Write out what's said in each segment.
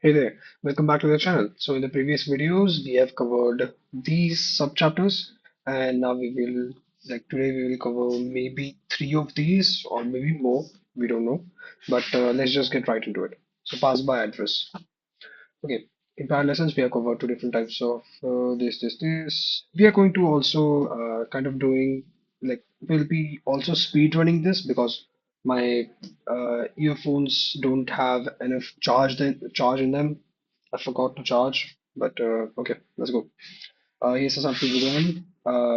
Hey there, welcome back to the channel. So in the previous videos, we have covered these sub-chapters, and now we will, like today we will cover maybe three of these or maybe more, we don't know. But let's just get right into it. So pass by address. Okay, in prior lessons, we have covered two different types of this. We are going to also kind of doing like we'll be also speed running this because my earphones don't have enough charge in them. I forgot to charge, but okay, let's go. Here's a sample program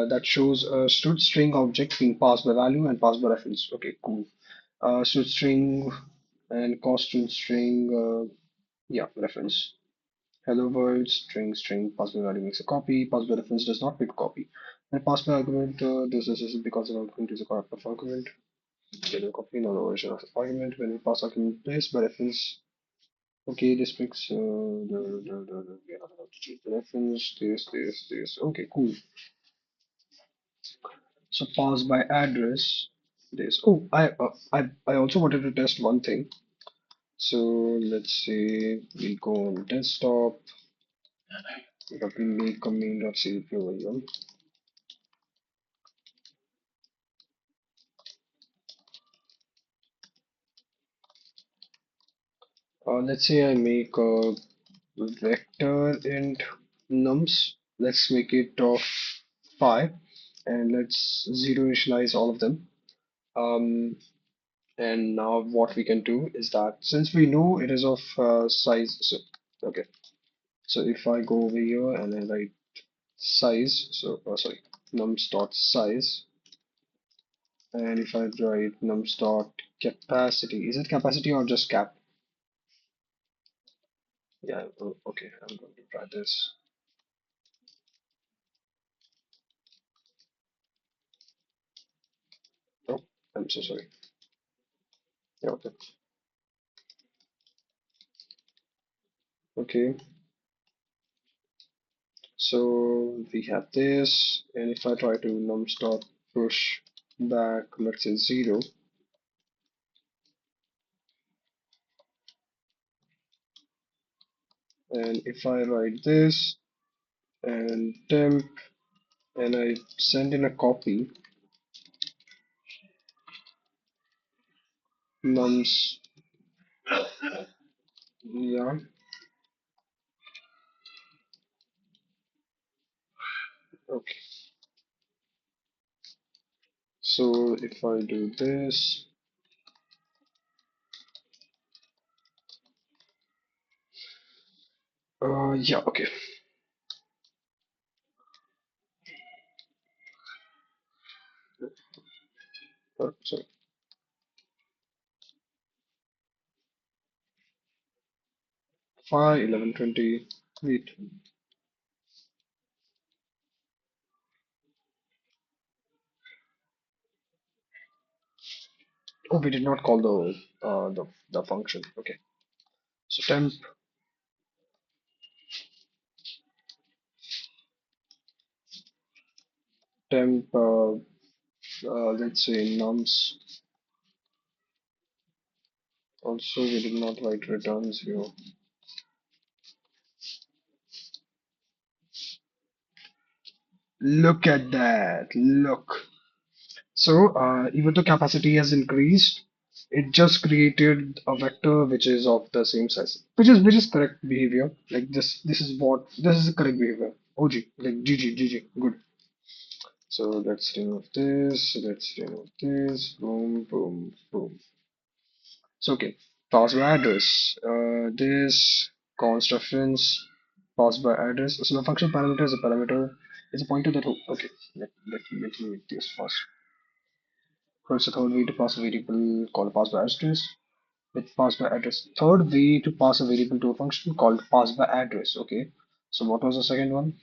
that shows a std string object being passed by value and passed by reference. Okay, cool. Std string and const string, yeah, reference. Hello world, string, pass by value makes a copy, pass by reference does not make a copy. And pass by argument, this is because the argument is a corrupt of argument. Get a copy, not a version of the argument. When we pass argument place by reference, okay, this makes we are allowed to change the reference, this. Okay, cool. So pass by address, this. Oh, I also wanted to test one thing. So let's say we go on desktop, we make a main.cpp over here. Let's say I make a vector int nums. Let's make it of 5 and let's zero initialize all of them. Um, and now what we can do is that since we know it is of size, so okay. So if I go over here and I write size, so sorry, nums dot size, and if I write nums dot capacity, is it capacity or just cap? Yeah, okay, I'm going to try this. Oh, I'm so sorry. Yeah, okay. Okay, so we have this, and if I try to nums dot push back, let's say 0, and if I write this and temp, and I send in a copy, nums, yeah, okay. So if I do this, yeah, okay. Sorry, 5, 11, 20, wait. Oh, we did not call the function. Okay, so temp, let's say nums. Also, we did not write returns here. Look at that. Look. So, even though capacity has increased, it just created a vector which is of the same size, which is correct behavior. Like this is the correct behavior. OG, like GG, good. So let's remove this. Let's remove this. Boom, boom, boom. So okay, pass by address. This const reference passed by address. So the function parameter is a parameter. It's a pointer that. Okay, let me make this first. First, the third way to pass a variable called pass by address with pass by address. Third way to pass a variable to a function called pass by address. Okay. So what was the second one?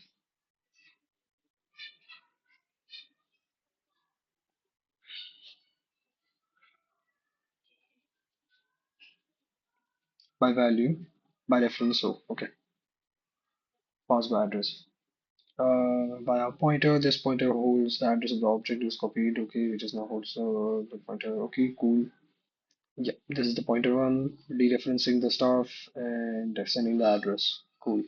By value, by reference. So okay, pass by address. By our pointer, this pointer holds the address of the object is copied. Okay, which is now holds the pointer. Okay, cool. Yeah, this is the pointer one, dereferencing the stuff and sending the address. Cool.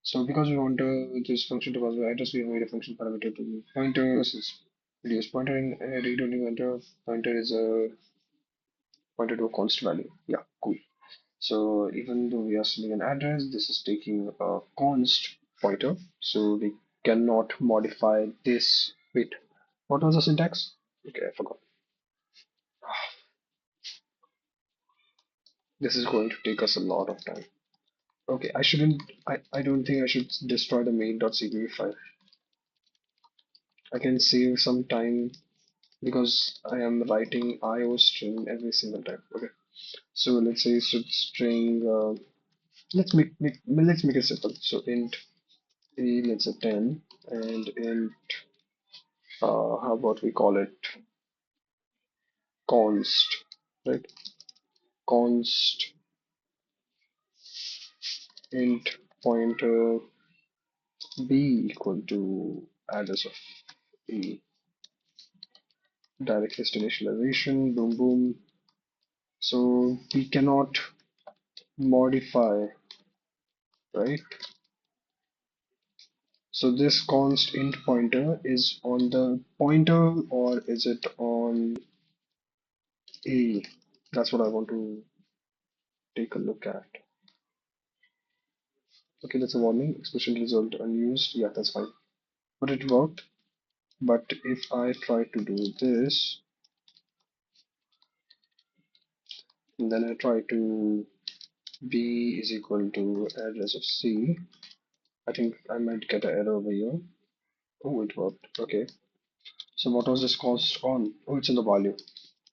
So because we want this function to pass the address, we have made a function parameter to pointer. Since video is pointering, read only pointer. Pointer is a pointer to a const value. Yeah, cool. So even though we are sending an address, this is taking a const pointer. So we cannot modify this. Wait, what was the syntax? Okay, I forgot. This is going to take us a lot of time. Okay, I shouldn't. I don't think I should destroy the main.cpp file. I can save some time because I am writing IO string every single time. Okay, so let's say string. Let's make it simple. So int a, let's say 10, and int how about we call it const, right? Const int pointer b equal to address of a direct initialization. Boom boom. So we cannot modify, right? So this const int pointer is on the pointer or is it on a? That's what I want to take a look at. Okay, that's a warning. Expression result unused. Yeah, that's fine. But it worked. But if I try to do this, and then I try to b is equal to address of c, I think I might get an error over here. Oh, it worked. Okay. So what was this const on? Oh, it's in the value.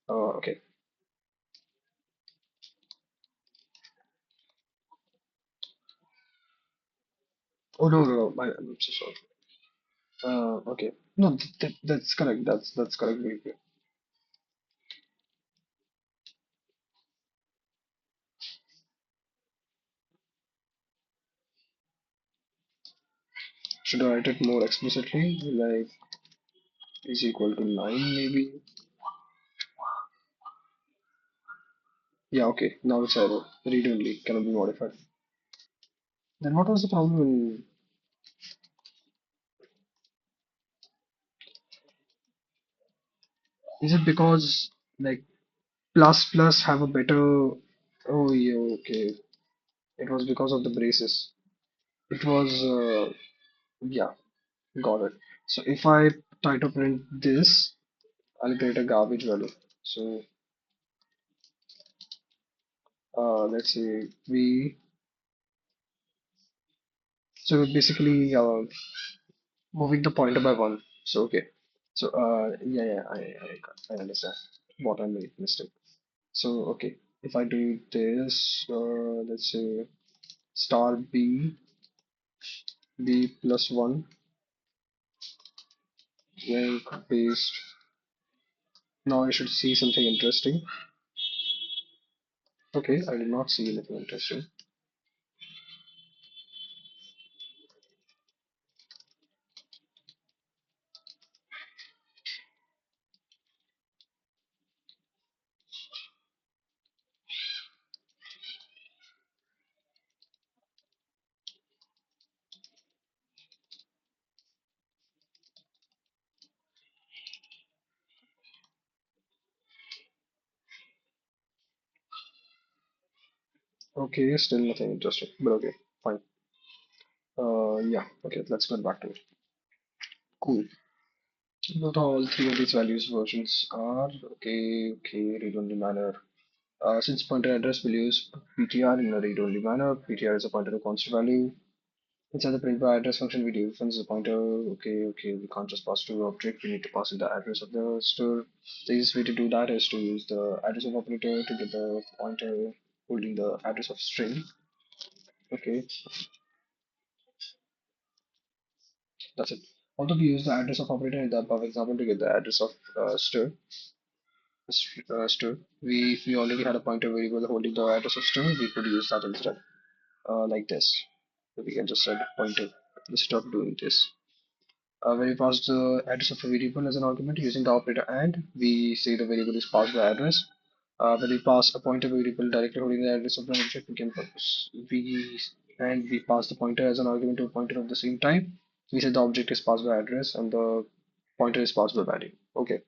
Okay. Oh no, no, no. I'm so sorry. Okay. No, that's correct. That's correct. Should I write it more explicitly? Like is equal to 9 maybe? Yeah, okay. Now it's error. Read only cannot be modified. Then what was the problem in, is it because like plus plus have a better, oh yeah, okay. It was because of the braces. It was yeah, got it. So if I try to print this, I'll create a garbage value. So let's say we, so basically moving the pointer by one. So okay. So yeah, I understand what I made mistake. So okay, if I do this, let's say star b plus one, then paste. Now I should see something interesting. Okay, I did not see anything interesting. Okay, still nothing interesting, but okay, fine. Yeah, okay, let's get back to it. Cool. Not all three of these values versions are okay, read-only manner. Since pointer address will use PTR in a read-only manner, PTR is a pointer to constant value. Inside the print by address function, we define the pointer. We can't just pass to object. We need to pass in the address of the store. The easiest way to do that is to use the address of operator to get the pointer holding the address of string. Okay, that's it. Although we use the address of operator in the above example to get the address of store, we if we already had a pointer variable holding the address of store, we could use that instead, like this. So we can just set pointer instead of doing this. When we pass the address of a variable as an argument using the operator and, we say the variable is passed by address. When we pass a pointer variable directly holding the address of an object, we can purpose we pass the pointer as an argument to a pointer of the same type. We said the object is passed by address and the pointer is passed by value. Okay,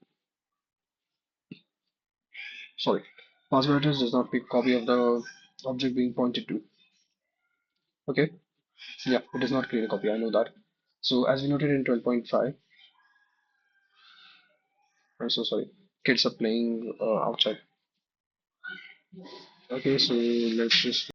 sorry. Pass by address does not make a copy of the object being pointed to. Okay, yeah, it does not create a copy. I know that. So as we noted in 12.5, I'm so sorry. Kids are playing outside. Okay, so let's just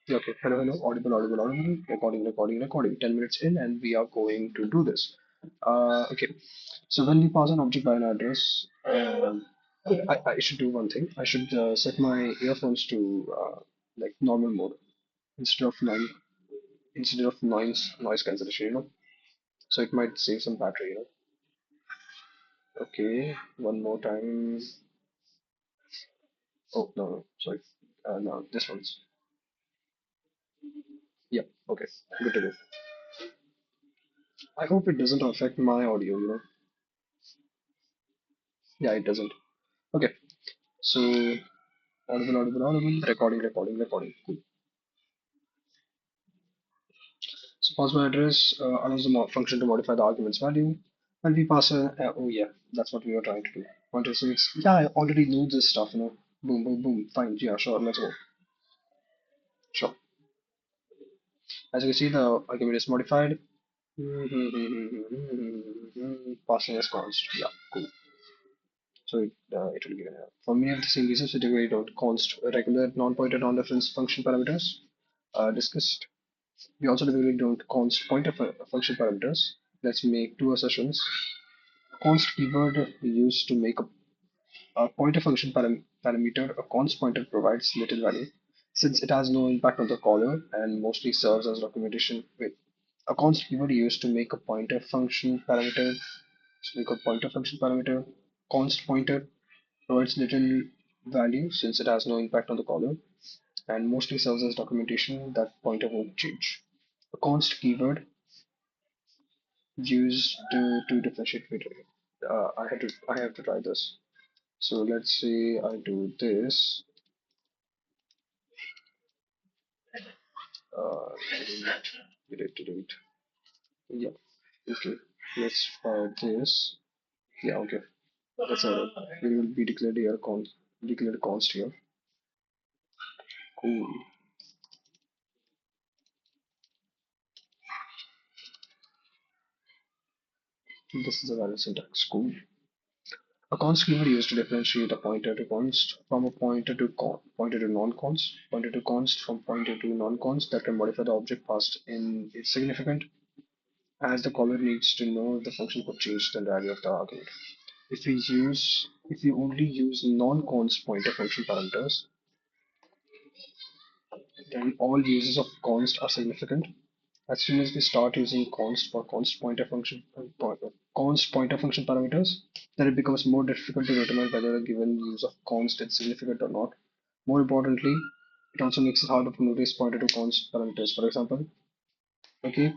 yeah, okay. Hello, hello. Audible, audible, audible. Recording, recording, recording. 10 minutes in, and we are going to do this. Okay. So when we pass an object by an address, I should do one thing. I should set my earphones to like normal mode instead of noise cancellation. So it might save some battery. Okay. One more time. Oh no, no, sorry. No, this one's. Yeah. Okay. Good to go. I hope it doesn't affect my audio. Yeah, it doesn't. Okay. So audible, audible, audible, recording, recording, recording. Cool. So password address allows the function to modify the argument's value, and we pass a. Oh yeah, that's what we were trying to do. 126. Yeah, I already know this stuff. Boom, boom, boom. Fine. Yeah, sure. Let's go. Sure. As you can see, the argument is modified. Passing as const. Yeah, cool. So it will give an error. For many of the same reasons, we typically don't const regular non-pointer non-reference function parameters discussed. We also typically don't const pointer function parameters. Let's make two assertions. Const keyword we use to make a pointer function parameter. A const pointer provides little value since it has no impact on the caller and mostly serves as documentation. With a const keyword used to make a pointer function parameter. To make a pointer function parameter. Const pointer provides little value since it has no impact on the caller and mostly serves as documentation that pointer won't change. A const keyword used to differentiate between. I have to try this. So let's say I do this. Delete, delete, delete. Yeah. Okay. Let's try this. Yeah. Okay. That's all right. We will be declared const here. Cool. This is a valid syntax. Cool. A const keyword used to differentiate a pointer to const from a pointer to non-const. Pointer to const from pointer to non-const that can modify the object passed in is significant as the caller needs to know if the function could change the value of the argument. If we only use non-const pointer function parameters, then all uses of const are significant. As soon as we start using const for const pointer function parameters, then it becomes more difficult to determine whether a given use of const is significant or not. More importantly, it also makes it harder to notice pointer to const parameters. For example, okay,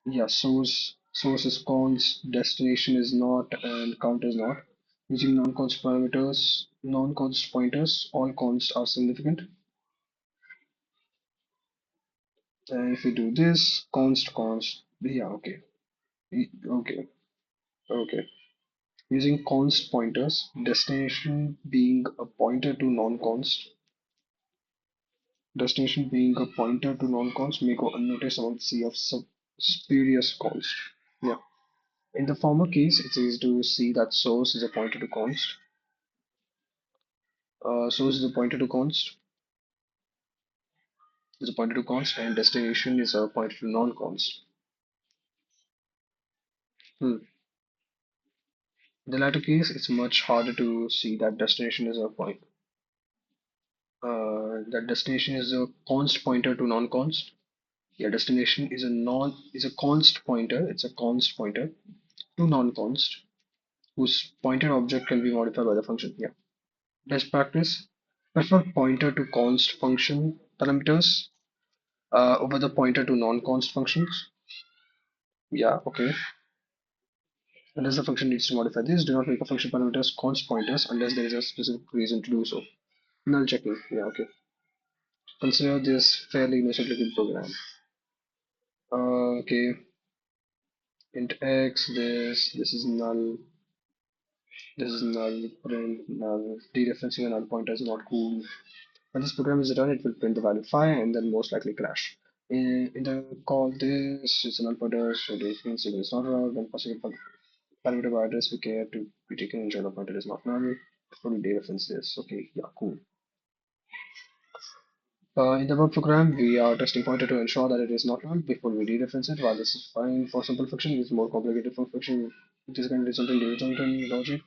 yeah, source is const, destination is not, and count is not. Using non-const pointers, all consts are significant. And if we do this, const, yeah, okay, okay, okay. Using const pointers, destination being a pointer to non-const may go unnoticed among the sea of spurious const. Yeah. In the former case, it's easy to see that source is a pointer to const. Source is a pointer to const, and destination is a pointer to non-const. Hmm. In the latter case, it's much harder to see that destination is a const pointer to non-const. Yeah, destination is a const pointer. It's a const pointer to non-const whose pointer object can be modified by the function. Yeah. Best practice: prefer pointer to const function parameters over the pointer to non-const functions. Yeah, okay. Unless the function needs to modify this, do not make a function parameters const pointers unless there is a specific reason to do so. Null checking. Yeah, okay. Consider this fairly innocent-looking program. Okay, int x, this is null, this is null, print null, dereferencing a null pointer is not cool. When this program is run, it will print the value 5 and then most likely crash. In the call this, it's a null pointer, so dereferencing is not wrong. When passing a parameter by address, we care to be taken ensure the pointer is not null. Before we dereference this, okay, yeah, cool. In the above program, we are testing pointer to ensure that it is not null before we dereference it. While this is fine for simple function, it is more complicated for function. This can result in disjoint logic.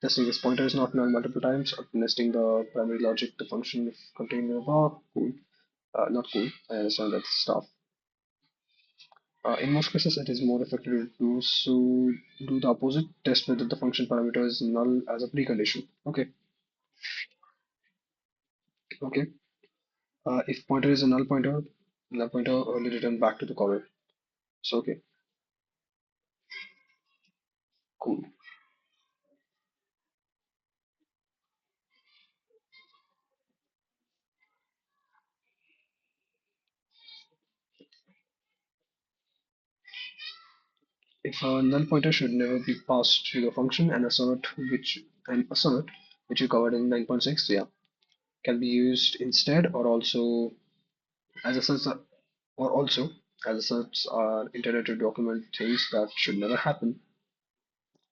Testing this pointer is not null multiple times, or nesting the primary logic the function contained above. Cool. Not cool. I understand that stuff. In most cases, it is more effective to do the opposite. Test whether the function parameter is null as a precondition. Okay. Okay. If pointer is a null pointer only return back to the caller. So okay. Cool. If a null pointer should never be passed to the function, and assert which we covered in 9.6, yeah, can be used instead as asserts are, or also as asserts are intended to document things that should never happen.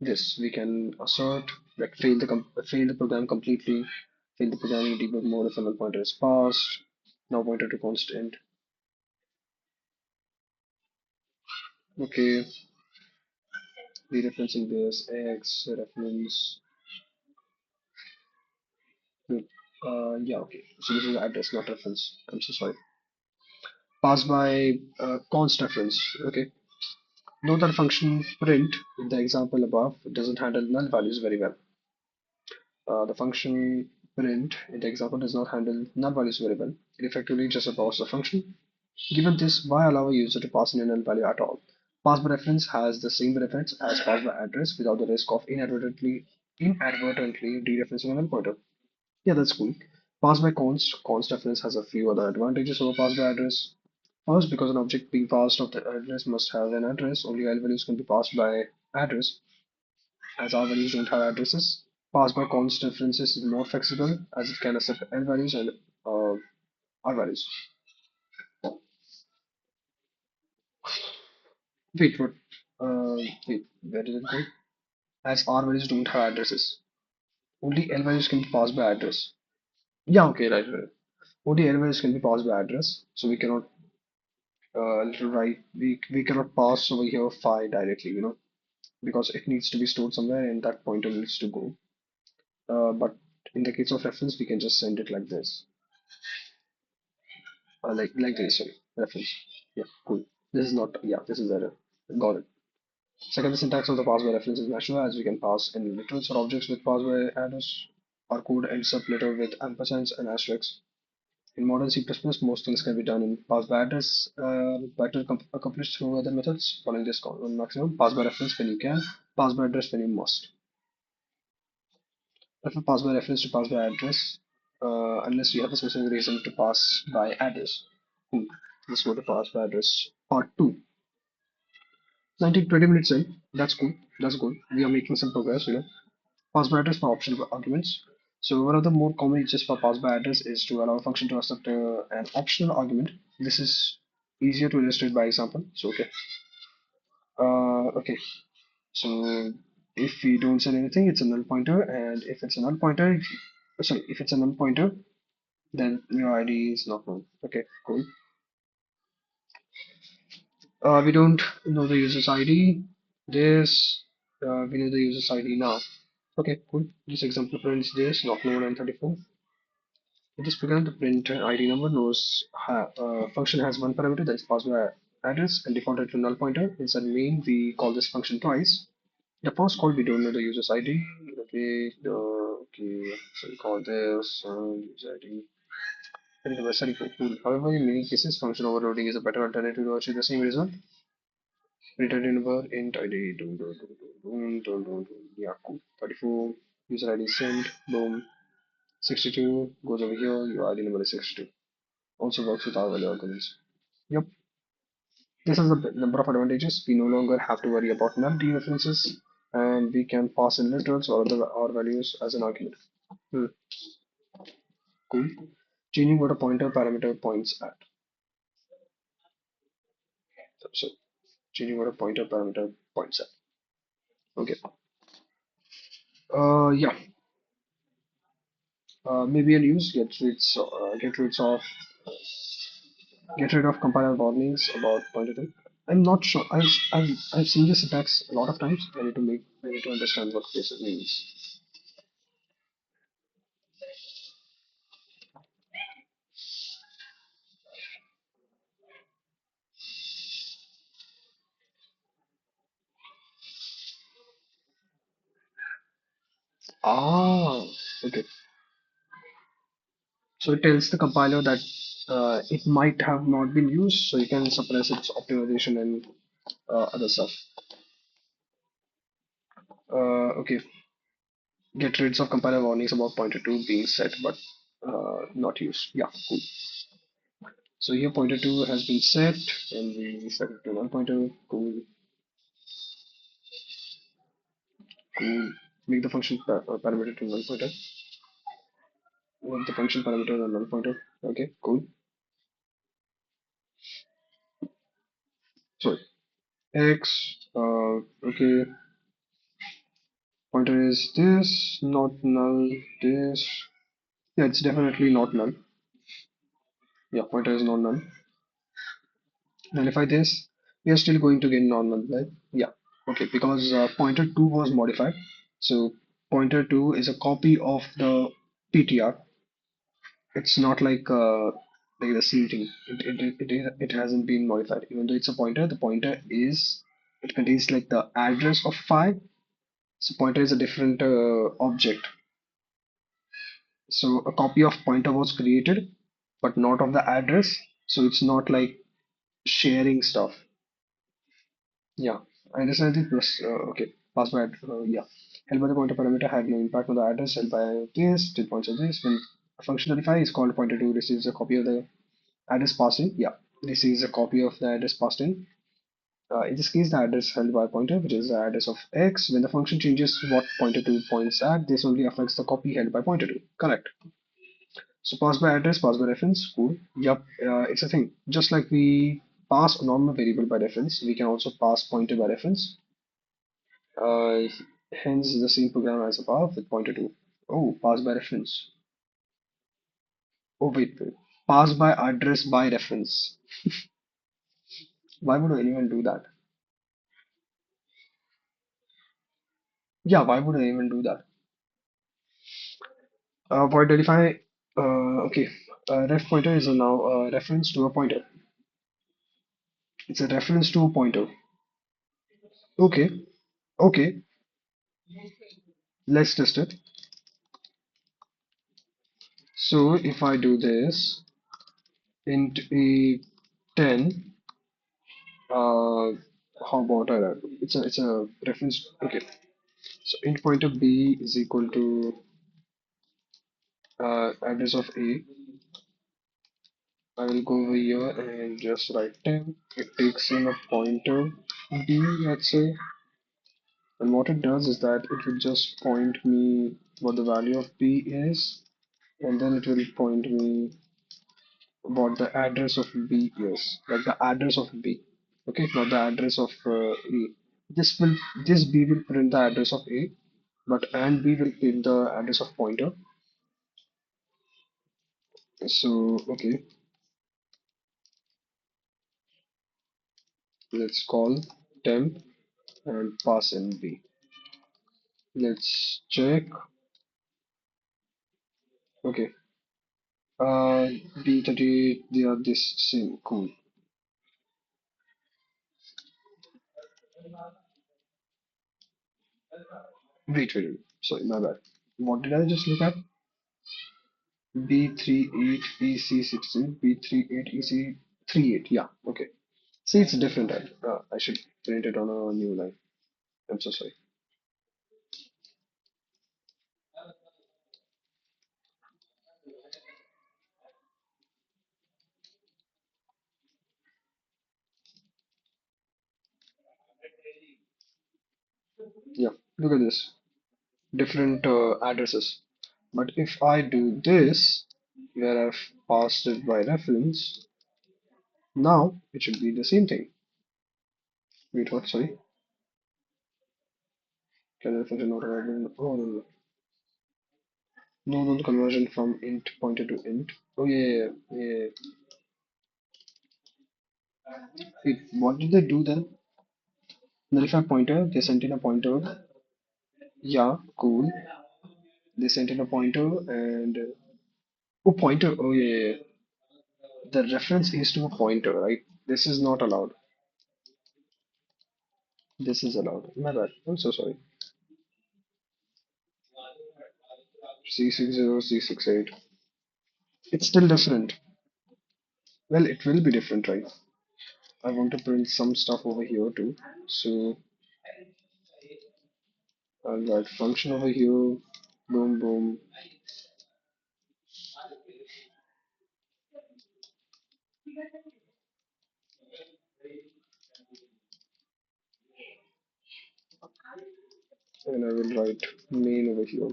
This we can assert like fail the program completely, fail the program in debug mode if a null pointer is passed, now pointer to constant. Okay, dereferencing this x reference. Yeah, okay. So this is address, not reference. I'm so sorry. Passed by const reference. Okay. Note that function print in the example above doesn't handle null values very well. The function print in the example does not handle null values very well. It effectively just aborts the function. Given this, why allow a user to pass in a null value at all? Pass by reference has the same benefits as pass by address without the risk of inadvertently dereferencing a null pointer. Yeah, that's cool. Pass by const reference has a few other advantages over pass by address. First, because an object being passed of the address must have an address, only L values can be passed by address, as R values don't have addresses. Pass by const references is more flexible, as it can accept L values and uh, R values. Wait, what? Wait, where did it go? As R values don't have addresses, only L values can be passed by address. Yeah, okay, right. Only L values can be passed by address, so we cannot little right we cannot pass over here phi directly, because it needs to be stored somewhere and that pointer needs to go. But in the case of reference, we can just send it like this, like this. Sorry, reference. Yeah, cool. This is not. Yeah, this is error. Got it. Second, the syntax of the pass by reference is natural, as we can pass any literals or objects with pass by address. Our code ends up later with ampersands and asterisks. In modern C++, most things can be done in pass by address, better accomplished through other methods, following this maximum. Pass by reference when you can, pass by address when you must. Prefer pass by reference to pass by address, unless you have a specific reason to pass by address. Cool. Let's go to pass by address part 2. 19, 20 minutes in. That's cool. That's good. We are making some progress. Pass by address for optional arguments. So one of the more common uses for pass by address is to allow a function to accept an optional argument. This is easier to illustrate by example. So okay. Okay. So if we don't send anything, it's a null pointer, and if it's a null pointer, sorry, if it's a null pointer, then your ID is not known. Okay, cool. We don't know the user's ID. This we know the user's ID now. Okay, cool. This example prints this not known and 34. It is programmed to print an ID number. Function has one parameter that is passed by address and defaulted to null pointer. Inside main, we call this function twice. The first call we don't know the user's ID. Okay, so we call this user ID. And the very cool. However, in many cases, function overloading is a better alternative to achieve the same result. Print ID number, int ID, yeah, cool. 34, user ID sent, boom, 62 goes over here, your ID number is 62. Also works with our value arguments. Yep, this has a number of advantages. We no longer have to worry about null dereferences, and we can pass in literals or other or values as an argument. Hmm, cool. Changing what a pointer parameter points at. So changing what a pointer parameter points at. Okay. Yeah. Maybe I'll use get rid of compiler warnings about pointer type. I'm not sure. I've seen this syntax a lot of times. I need to understand what this means. Ah, okay. So it tells the compiler that it might have not been used, so you can suppress its optimization and other stuff. Okay. Get rid of compiler warnings about pointer two being set but not used. Yeah, cool. So here pointer two has been set, and we set it to null pointer. Cool, cool. Make the function parameter to null pointer. Make the function parameter a null pointer. Okay, cool. Sorry. X. Okay. Pointer is this, not null. This. Yeah, it's definitely not null. Yeah, pointer is not null. Nullify this. We are still going to get non-null, right? Yeah. Okay, because pointer two was modified. So pointer two is a copy of the PTR. It's not like the same thing. It hasn't been modified. Even though it's a pointer, the pointer is it contains like the address of file. So pointer is a different object. So a copy of pointer was created, but not of the address. So it's not like sharing stuff. Yeah, I understand the plus. Okay, pass by. Yeah, held by the pointer parameter had no impact on the address held by this. Did points of this when a function identifier is called pointer to receives a copy of the address passed in. Yeah, this is a copy of the address passed in. In this case, the address held by pointer, which is the address of x. When the function changes what pointer to points at, this only affects the copy held by pointer to. Correct. So pass by address, pass by reference. Cool. Yep. It's a thing. Just like we pass a normal variable by reference, we can also pass pointer by reference. Uh, Hence the same program as above with pointer to. Oh, pass by reference. Oh wait. Pass by address by reference. Why would anyone do that? Yeah, why would anyone do that? Void identify. Okay. Ref pointer is now a reference to a pointer. It's a reference to a pointer. Okay. Okay. Let's test it. So if I do this int a 10, uh, how about it's a reference. Okay. So int pointer b is equal to address of a. I will go over here and just write 10. It takes in a pointer b, let's say. And what it does is that it will just point me what the value of b is, and then it will point me what the address of b is, like the address of b. Okay, not the address of a. This will this b will print the address of a, but and b will print the address of pointer. So okay, let's call temp and pass in b. Let's check. Okay, Uh, B30, they are this same. Cool. Wait. Sorry, my bad. What did I just look at? B38EC16, B38EC38. Yeah, okay. See, it's different. I should print it on a new line. I'm so sorry. Yeah, look at this. Different addresses. But if I do this, where I've passed it by reference, now it should be the same thing. Wait, what? Sorry. Can I function not arriving? Oh, no, conversion from int pointer to int. Oh, yeah. Wait, what did they do then? Nullify pointer, they sent in a pointer. Yeah, cool. They sent in a pointer and oh, pointer. Oh, yeah. The reference is to a pointer, right? This is not allowed. This is allowed. My bad. I'm so sorry. C60, C68. It's still different. Well, it will be different, right? I want to print some stuff over here too. So I'll write function over here. Boom. And I will write main over here.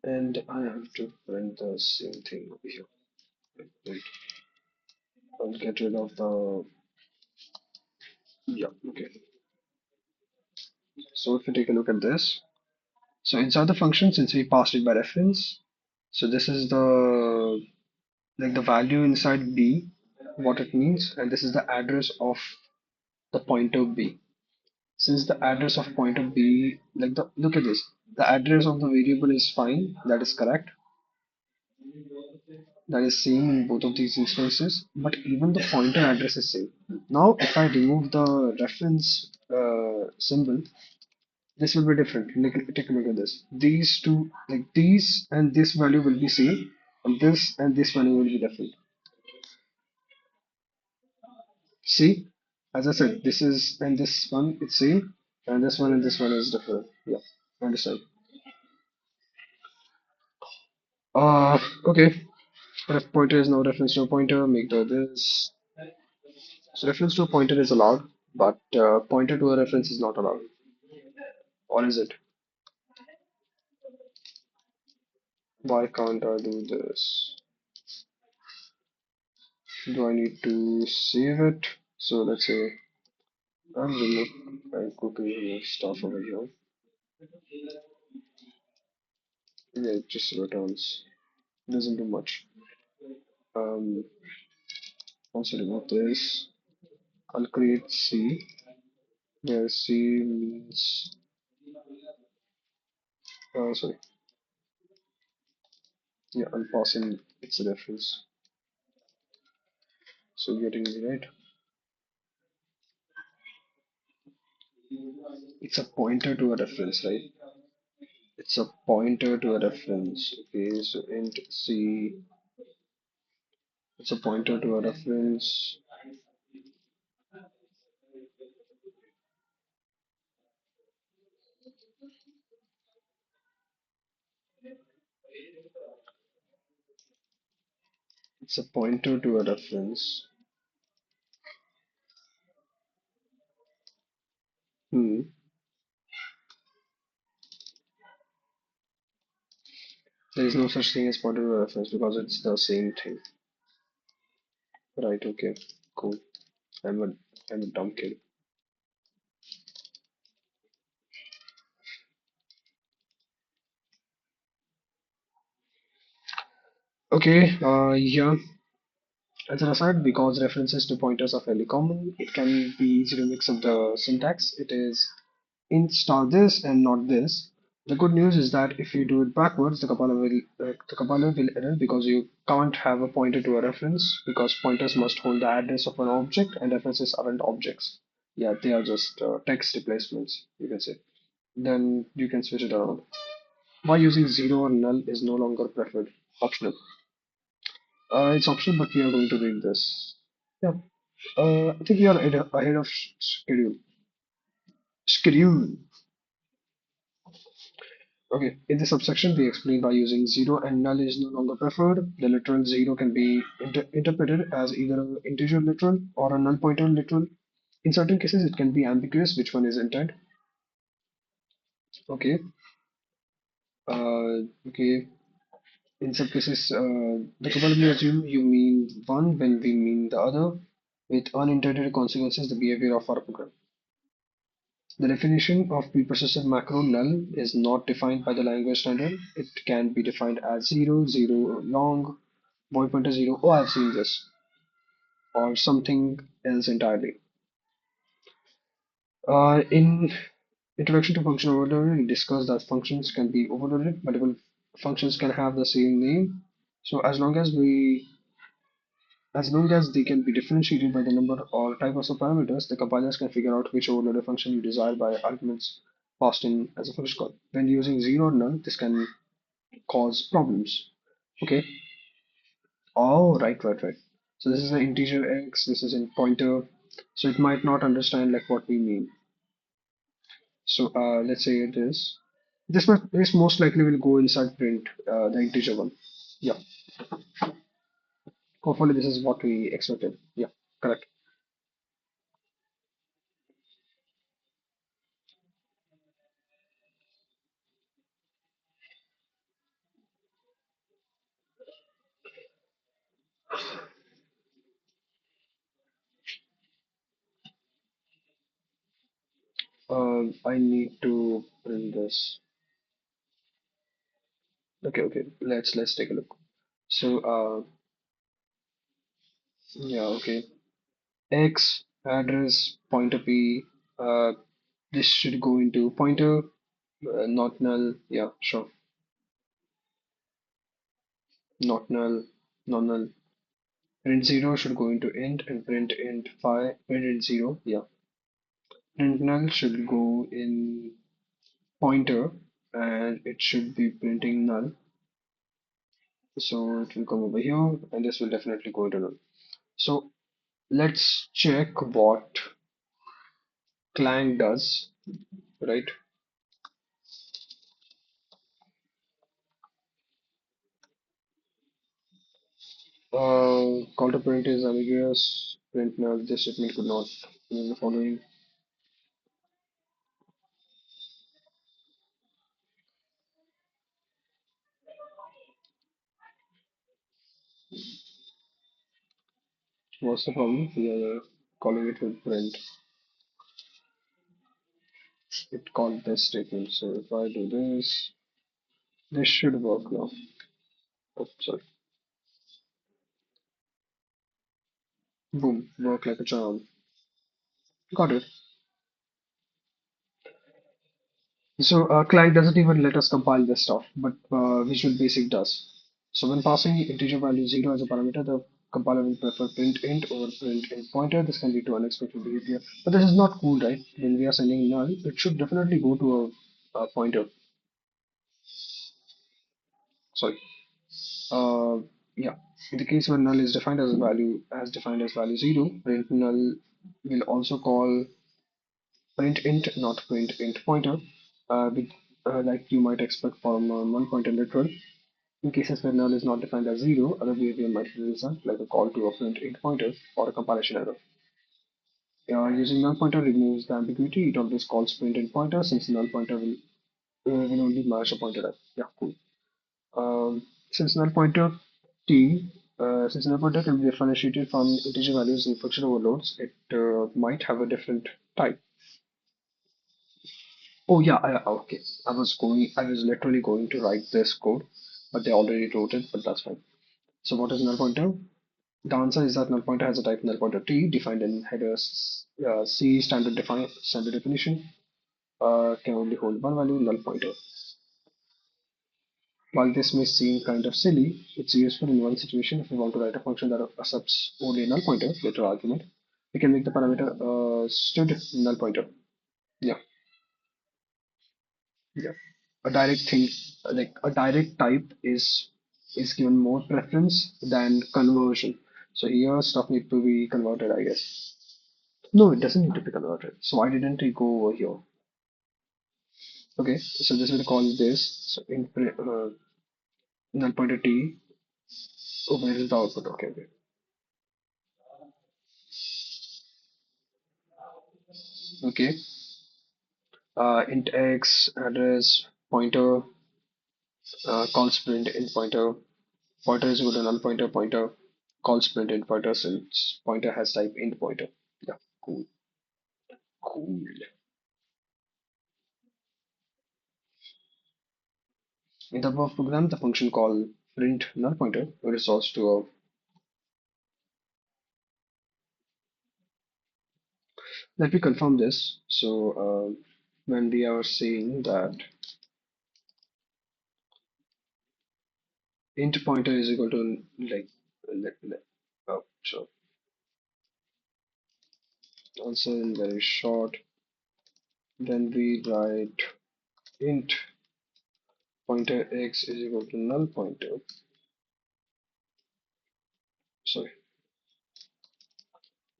And I have to print the same thing over here. Wait, I'll get rid of the. Yeah, okay. So if you take a look at this, so inside the function, since we passed it by reference, so this is the like the value inside B, what it means, and this is the address of the pointer B. Since the address of pointer B, like the look at this, the address of the variable is fine, that is correct, that is same in both of these instances, but even the pointer address is same. Now, if I remove the reference symbol, this will be different. Take a look at this. These two, like these and this value will be same, and this value will be different. See, as I said, this is and this one it's same, and this one and this one is different. Yeah, understand. Okay. Ref pointer is now reference to a pointer. Make the this. So reference to a pointer is allowed, but pointer to a reference is not allowed. Or is it? Why can't I do this? Do I need to save it? So let's say I'll remove and quickly remove stuff over here. Yeah, it just returns. Doesn't do much. Um, also remove this. I'll create C, where C means sorry. Yeah, I'll pass in its reference. So getting me right. It's a pointer to a reference, right? It's a pointer to a reference. Okay, so int C, it's a pointer to a reference. It's a pointer to a reference. Hmm. There is no such thing as pointer to a reference because it's the same thing. Right, okay. Cool. I'm a I'm a dumb kid. Okay, yeah. As an aside, because references to pointers are fairly common, it can be easy to mix up the syntax. It is int star this and not this. The good news is that if you do it backwards, the compiler will error because you can't have a pointer to a reference because pointers must hold the address of an object and references aren't objects. Yeah, they are just text replacements, you can say. Then you can switch it around. Why using zero or null is no longer preferred, optional. It's optional, but we are going to read this. Yeah, I think we are ahead of schedule. Schedule. Okay, in this subsection, we explain why using zero and null is no longer preferred. The literal zero can be interpreted as either an integer literal or a null pointer literal. In certain cases, it can be ambiguous which one is intent. Okay, okay. In some cases, the probably assume you mean one when we mean the other, with unintended consequences the behavior of our program. The definition of preprocessor macro null is not defined by the language standard. It can be defined as 0, 0 long, void pointer 0, oh I've seen this, or something else entirely. In Introduction to Function Overloading, we discussed that functions can be overloaded. Multiple functions can have the same name. So as long as they can be differentiated by the number or type of parameters, the compilers can figure out which overloaded function you desire by arguments passed in as a function call. When using zero or null, this can cause problems. Okay. Oh, right, right, right. So this is an integer x, this is in pointer, so it might not understand like what we mean. So let's say it is. This most likely will go inside print, the integer one. Yeah. Hopefully this is what we expected. Yeah, correct. I need to print this. Okay, okay. Let's take a look. So yeah, okay. X address pointer p. This should go into pointer, not null. Yeah, sure. Not null, non null. Print zero should go into int and print int 5. Print int zero. Yeah. Print null should go in pointer and it should be printing null. So it will come over here and this will definitely go into null. So let's check what clang does, right? Call to print is ambiguous. Print null. This statement could not mean the following. What's the problem? We are calling it with print. It called this statement. So if I do this, this should work now. Oh, sorry. Boom, work like a charm. Got it. So Clang doesn't even let us compile this stuff, but Visual Basic does. So when passing integer value 0 as a parameter, the compiler will prefer print int over print int pointer. This can lead to unexpected behavior. But this is not cool, right? When we are sending null, it should definitely go to a pointer. Sorry. Uh, yeah. In the case where null is defined as a value, as defined as value 0, print null will also call print int, not print int pointer, like you might expect from a null pointer literal. In cases where null is not defined as 0, other behavior might result, like a call to a print int pointer or a compilation error. Using null pointer removes the ambiguity. It always calls print int pointer since null pointer will only match a pointer type. Yeah, cool. Since null pointer since null pointer can be differentiated from integer values in function overloads, it might have a different type. Oh yeah, okay. I was literally going to write this code, but they already wrote it, but that's fine. So what is null pointer? The answer is that null pointer has a type null pointer t defined in header C standard definition. Can only hold one value, null pointer. While this may seem kind of silly, it's useful in one situation. If we want to write a function that accepts only a null pointer, literal argument, we can make the parameter stud null pointer. Yeah, yeah. A direct thing, like a direct type is given more preference than conversion. So here stuff need to be converted, I guess. No, it doesn't need to be converted. So why didn't we go over here? Okay, so this will call this so in null pointer t. Oh, where is the output? Okay, okay. Okay. Int x address pointer calls print int pointer. Pointer is equal to null pointer pointer calls print int pointer since pointer has type int pointer. Yeah, cool, cool. In the above program, the function called print null pointer resolves to a. Let me confirm this. So when we are saying that int pointer is equal to like sure, answer in very short. Then we write int pointer x is equal to null pointer. Sorry,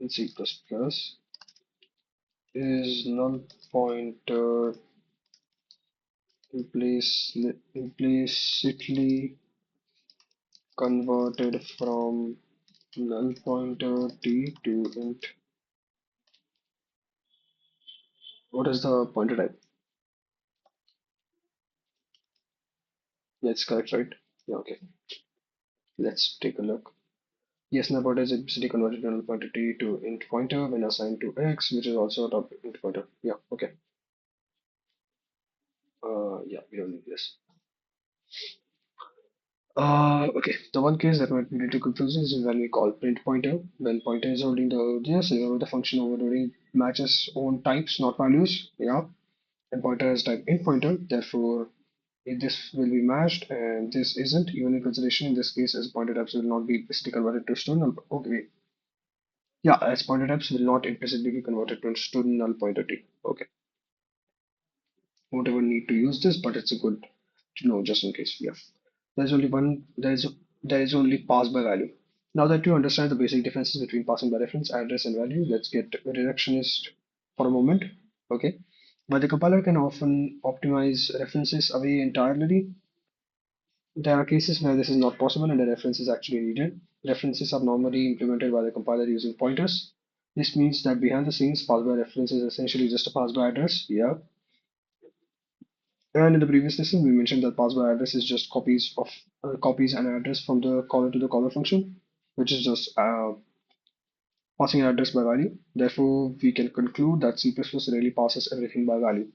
in C++ is null pointer implicitly converted from null pointer t to int. What is the pointer type? That's correct, right? Yeah, okay. Let's take a look. Yes, null pointer is implicitly converted to null pointer t to int pointer when assigned to x, which is also a top int pointer. Yeah, okay. Yeah, we don't need this. Okay. The one case that might be a little confusing is when we call print pointer. When pointer is holding the yes, remember the function overloading matches own types, not values. Yeah. And pointer has type int pointer. Therefore, if this will be matched and this isn't, even in consideration in this case, as pointer types will not be implicitly converted to string null. Okay. Yeah, as pointer types will not implicitly be converted to string null pointer t. Okay. Won't ever need to use this, but it's a good to know just in case. Yeah. There's only one, there is only pass by value. Now that you understand the basic differences between passing by reference, address, and value, let's get reductionist for a moment. Okay. While the compiler can often optimize references away entirely, there are cases where this is not possible and a reference is actually needed. References are normally implemented by the compiler using pointers. This means that behind the scenes, pass by reference is essentially just a pass by address. Yeah. And in the previous lesson, we mentioned that pass by address is just copies and address from the caller to the caller function, which is just passing an address by value. Therefore, we can conclude that C++ really passes everything by value.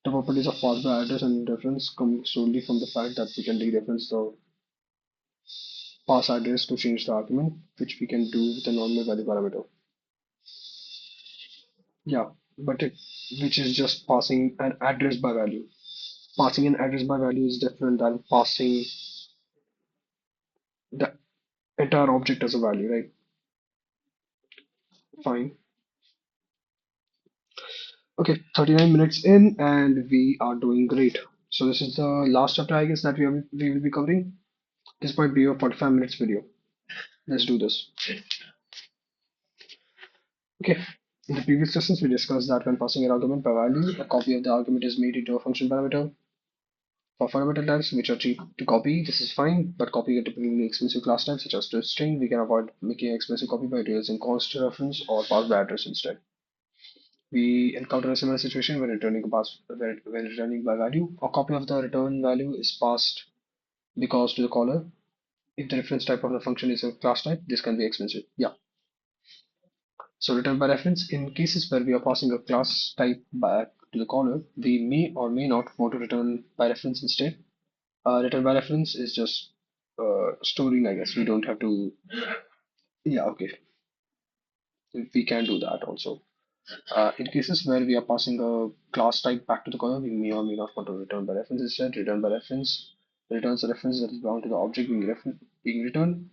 The properties of pass by address and reference come solely from the fact that we can dereference the pass address to change the argument, which we can do with a normal value parameter. Yeah, but which is just passing an address by value. Passing an address by value is different than passing the entire object as a value, right? Fine. Okay, 39 minutes in and we are doing great. So this is the last chapter, I guess, that we will be covering. This might be a 45 minutes video. Let's do this. Okay. In the previous lessons, we discussed that when passing an argument by value, a copy of the argument is made into a function parameter. For fundamental types, which are cheap to copy, this is fine, but copying a typically expensive class type, such as to string, we can avoid making an expensive copy by using const reference or pass by address instead. We encounter a similar situation when when returning by value. A copy of the return value is passed because to the caller. If the reference type of the function is a class type, this can be expensive. Yeah. So return by reference. In cases where we are passing a class type back to the caller, we may or may not want to return by reference instead. Return by reference is just storing, I guess. We don't have to, yeah, okay. We can do that also. In cases where we are passing a class type back to the caller, we may or may not want to return by reference. Instead, return by reference returns a reference that is bound to the object being returned,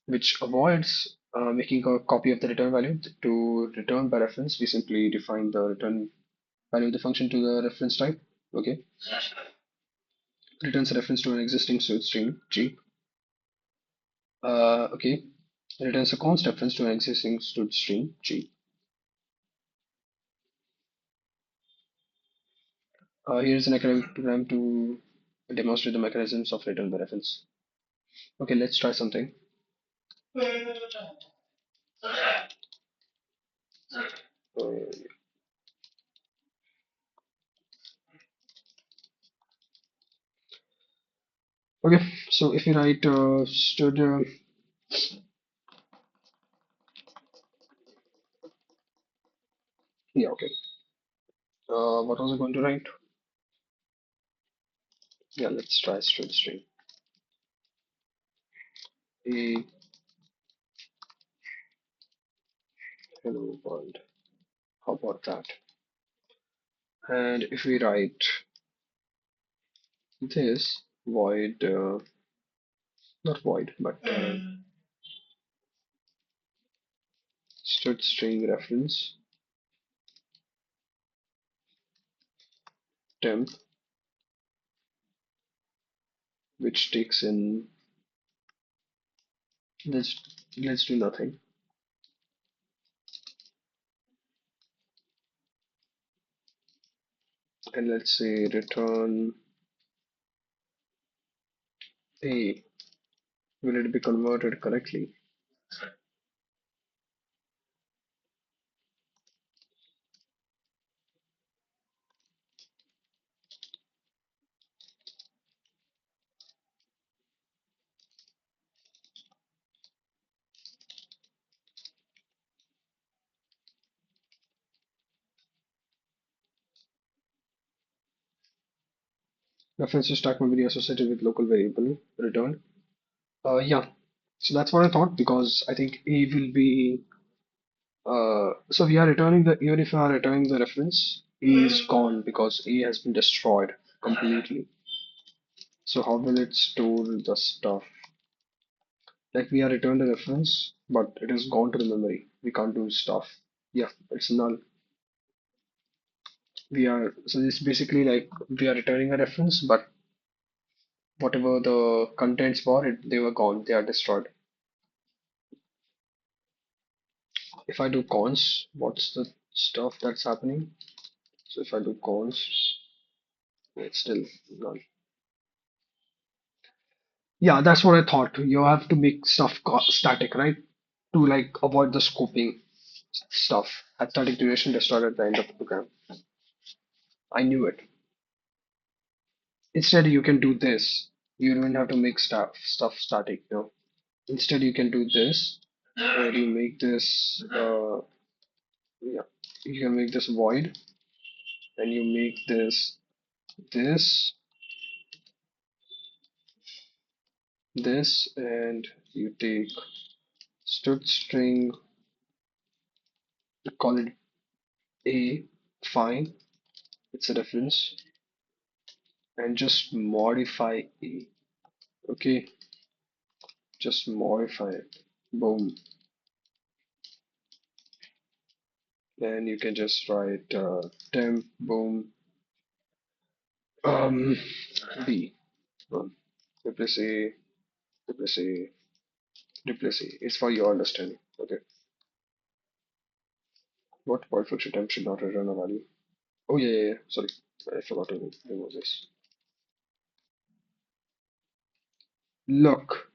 which avoids making a copy of the return value. To return by reference, we simply define the return value of the function to the reference type. Okay, returns a reference to an existing source string G. Okay, returns a const reference to an existing source string G. Here's an academic program to demonstrate the mechanisms of return by reference. Okay, let's try something. Uh, okay, so if you write yeah, okay. What was I going to write? Yeah, let's try stud string. A hello world. How about that? And if we write this void, not void, but stud string reference temp, which takes in let's let's do nothing, and let's say return a. Will it be converted correctly? Reference to stack memory associated with local variable returned. Yeah, so that's what I thought because I think A will be. So we are returning the even if we are returning the reference, A is gone because A has been destroyed completely. So how will it store the stuff? Like we are returned the reference, but it is gone to the memory. We can't do stuff. Yeah, it's null. We are so this basically like we are returning a reference, but whatever the contents were, they were gone. They are destroyed. If I do cons, what's the stuff that's happening? So if I do cons, it's still null. Yeah, that's what I thought. You have to make stuff static, right? To like avoid the scoping stuff. At static duration destroyed at the end of the program. I knew it. Instead, you can do this. You don't have to make stuff static, you know. Instead, you can do this, where you make this. Yeah, you can make this void, and you make this, this, and you take stud string, call it a, fine. It's a reference, and just modify a. Okay, just modify it. Boom. Then you can just write temp boom um b. Boom. Replace a, replace a, replace a. It's for your understanding. Okay. What void function temp should not return a value? Oh yeah, yeah, yeah. Sorry, I forgot to remove this. Look,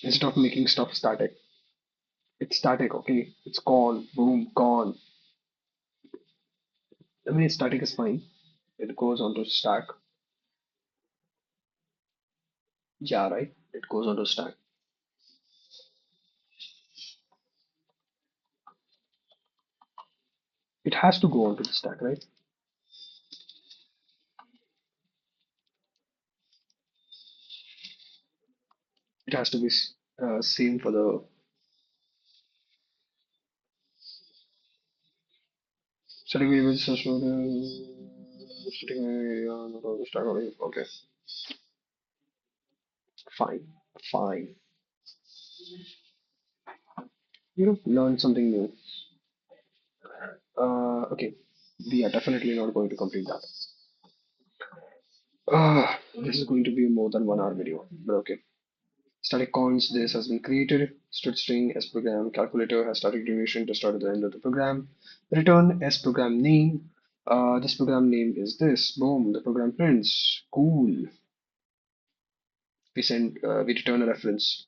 instead of making stuff static, it's static. Okay, it's gone. Boom, gone. I mean, static is fine. It goes onto stack. Yeah, right. It goes onto stack. It has to go onto the stack, right? It has to be same for the setting variables. Setting okay, fine, fine. Learn something new. Okay, we are definitely not going to complete that. This is going to be more than 1 hour video, but okay. Static const this has been created. Std string s program calculator has static duration to start at the end of the program. Return s program name. This program name is this. Boom. The program prints. Cool. We return a reference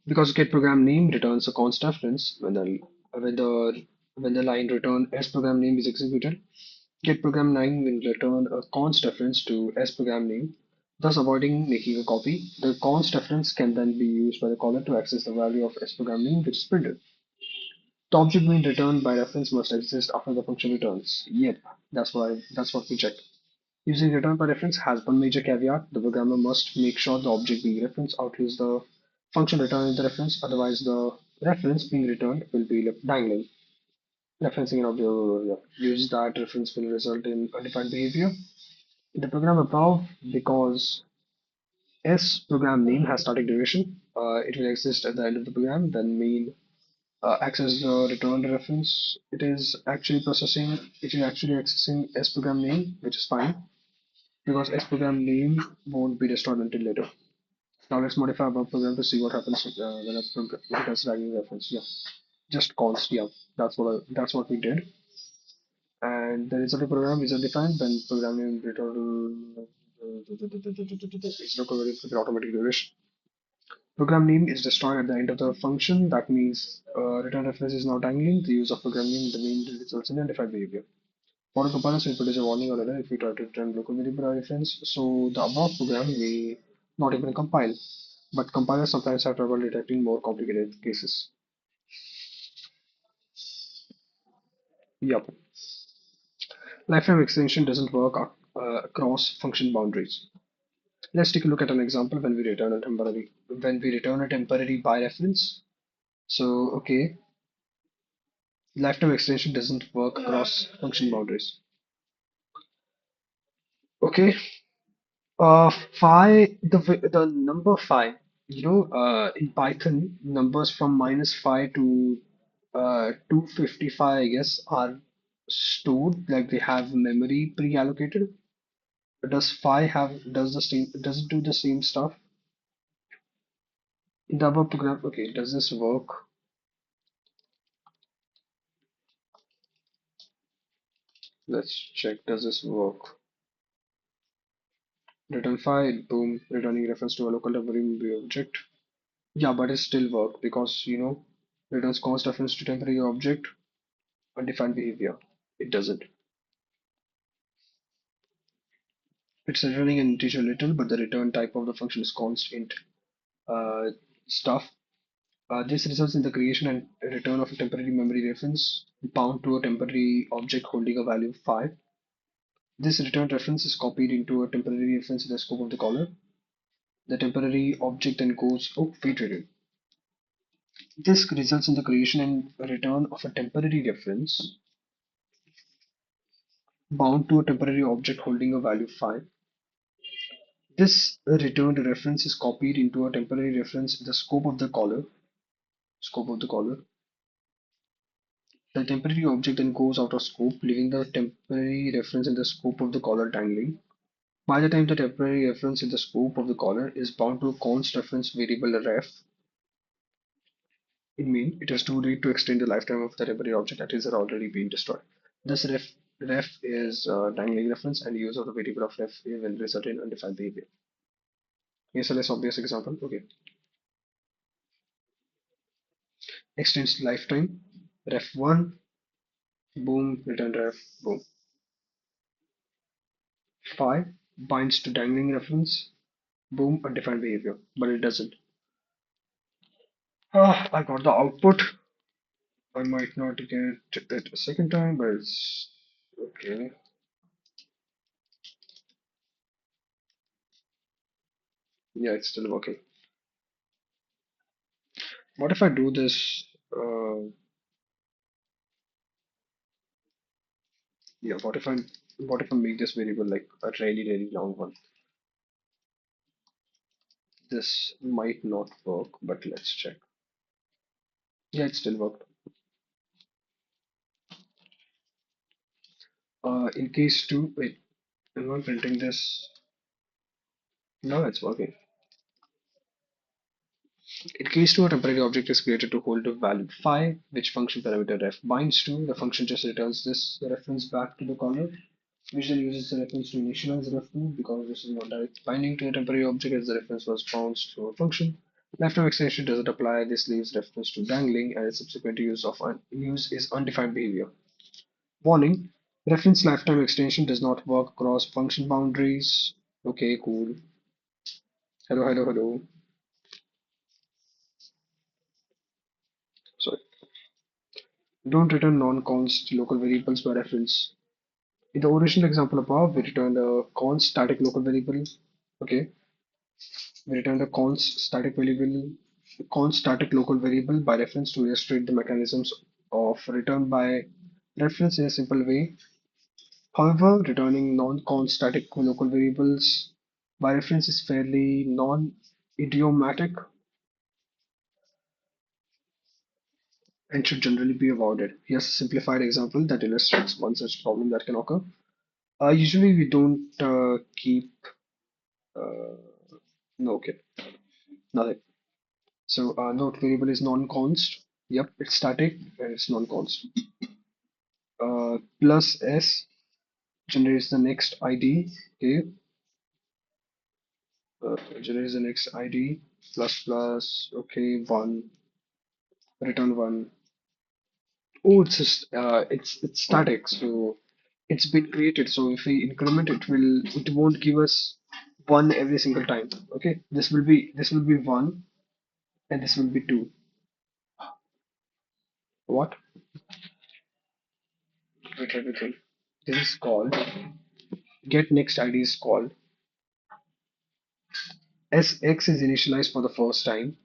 because get program name returns a const reference when the line return s program name is executed. Get program name will return a const reference to s program name, thus avoiding making a copy. The const reference can then be used by the caller to access the value of s program name which is printed. The object being returned by reference must exist after the function returns. Yep, that's what we checked. Using return by reference has one major caveat. The programmer must make sure the object being referenced outlives the function returning the reference, otherwise the reference being returned will be left dangling. Referencing an object uses that reference will result in undefined behavior. In the program above, because S program name has static duration, it will exist at the end of the program, then main access the returned reference. It is actually accessing S program name, which is fine because S program name won't be destroyed until later. Now let's modify above program to see what happens when a program returns lagging reference. Yeah, just const. Yeah, that's what we did. And the result of program is undefined when program name return is not converted to the automatic duration. Program name is destroyed at the end of the function. That means return reference is now dangling. The use of program name in the main results in undefined behavior. For a comparison, it produces a warning or error if we try to return local variable or reference. So the above program may not even compile, but compilers sometimes have trouble detecting more complicated cases. Yup. Lifetime extension doesn't work across function boundaries. Let's take a look at an example when we return a temporary by reference. So okay, lifetime extension doesn't work across function boundaries. Okay, phi the number phi. In Python, numbers from -5 to 255, I guess, are stored like they have memory pre-allocated. Does phi have does the same does it do the same stuff in the above program? Okay, does this work? Let's check. Does this work? Return file, boom, returning reference to a local temporary object. Yeah, but it still work because returns const reference to temporary object, undefined behavior. It doesn't. It's returning an integer little, but the return type of the function is const int uh, stuff. This results in the creation and return of a temporary memory reference bound to a temporary object holding a value of 5. This return reference is copied into a temporary reference in the scope of the caller. The temporary object then goes, oh, wait, wait, wait. This results in the creation and return of a temporary reference bound to a temporary object holding a value 5. This returned reference is copied into a temporary reference in the scope of the caller. Scope of the caller. The temporary object then goes out of scope, leaving the temporary reference in the scope of the caller dangling. By the time the temporary reference in the scope of the caller is bound to a const reference variable ref, it means it is too late to extend the lifetime of the temporary object that is already been destroyed. This ref is dangling reference, and use of the variable of ref will result in undefined behavior. Here's a less obvious example. Okay, extends lifetime ref1, boom, return ref, boom. 5 binds to dangling reference, boom, undefined behavior, but it doesn't. I got the output. I might not get it a second time, but it's okay. Yeah, it's still working. What if I do this? Uh, yeah. What if I make this variable like a really really long one? This might not work, but let's check. Yeah, it still worked. In case two, wait, am I printing this? No, it's working. In case two, a temporary object is created to hold a value phi, which function parameter ref binds to. The function just returns this reference back to the caller, which then uses the reference to initialize the reference because this is not direct binding to a temporary object as the reference was bounced through a function. Lifetime extension doesn't apply. This leaves reference to dangling, and its subsequent use is undefined behavior. Warning: reference lifetime extension does not work across function boundaries. Okay, cool. Hello, hello, hello. So don't return non-const local variables by reference. In the original example above, we returned a const static local variable. Okay, we returned a const static local variable by reference to illustrate the mechanisms of return by reference in a simple way. However, returning non-const static local variables by reference is fairly non-idiomatic and should generally be avoided. Here's a simplified example that illustrates one such problem that can occur. Usually, we don't keep. Uh, no, okay, nothing. So, note variable is non-const. Yep, it's static and it's non-const. Plus s generates the next ID. Okay, generates the next ID. Plus plus. Okay, one. Return one. Oh, it's static, so it's been created. So if we increment it won't give us one every single time. Okay, this will be one and this will be two. What? Wait, everything. This is called get next ID is called sx is initialized for the first time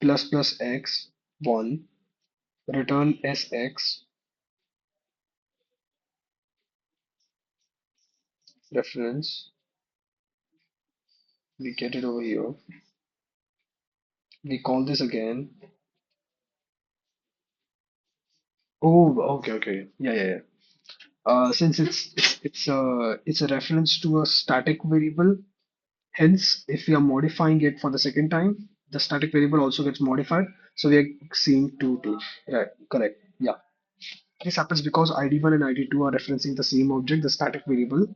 plus plus x one return sx reference. We get it over here. We call this again. Oh, okay, okay. Yeah, yeah, yeah. Since it's a reference to a static variable, hence if we are modifying it for the second time, the static variable also gets modified. So we are seeing two. Right, correct. Yeah. This happens because ID1 and ID2 are referencing the same object, the static variable.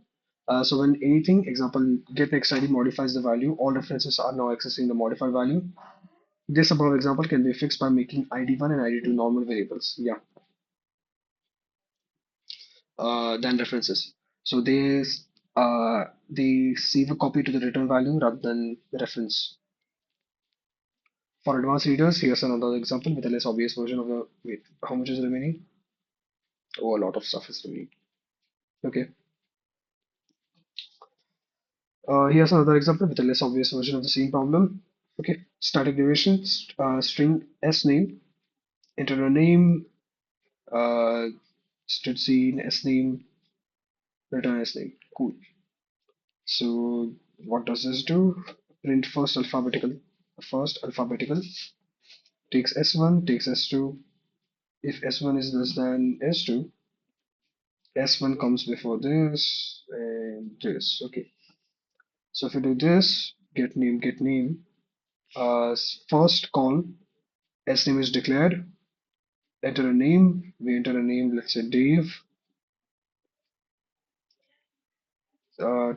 So when anything, example, get next ID modifies the value, all references are now accessing the modified value. This above example can be fixed by making ID1 and ID2 normal variables. Yeah. Than references. So they save a copy to the return value rather than the reference. For advanced readers, here's another example with a less obvious version of the wait. How much is remaining? Oh, a lot of stuff is remaining. Okay. Here's another example with a less obvious version of the same problem. Okay. Static derivation, string s name, enter a name, uh, std s name, return s name. Cool. So what does this do? Print first alphabetical takes S1, takes S2. If S1 is less than S2, S1 comes before this and this. Okay. So if we do this, get name, first call, S name is declared, enter a name, we enter a name, let's say Dave,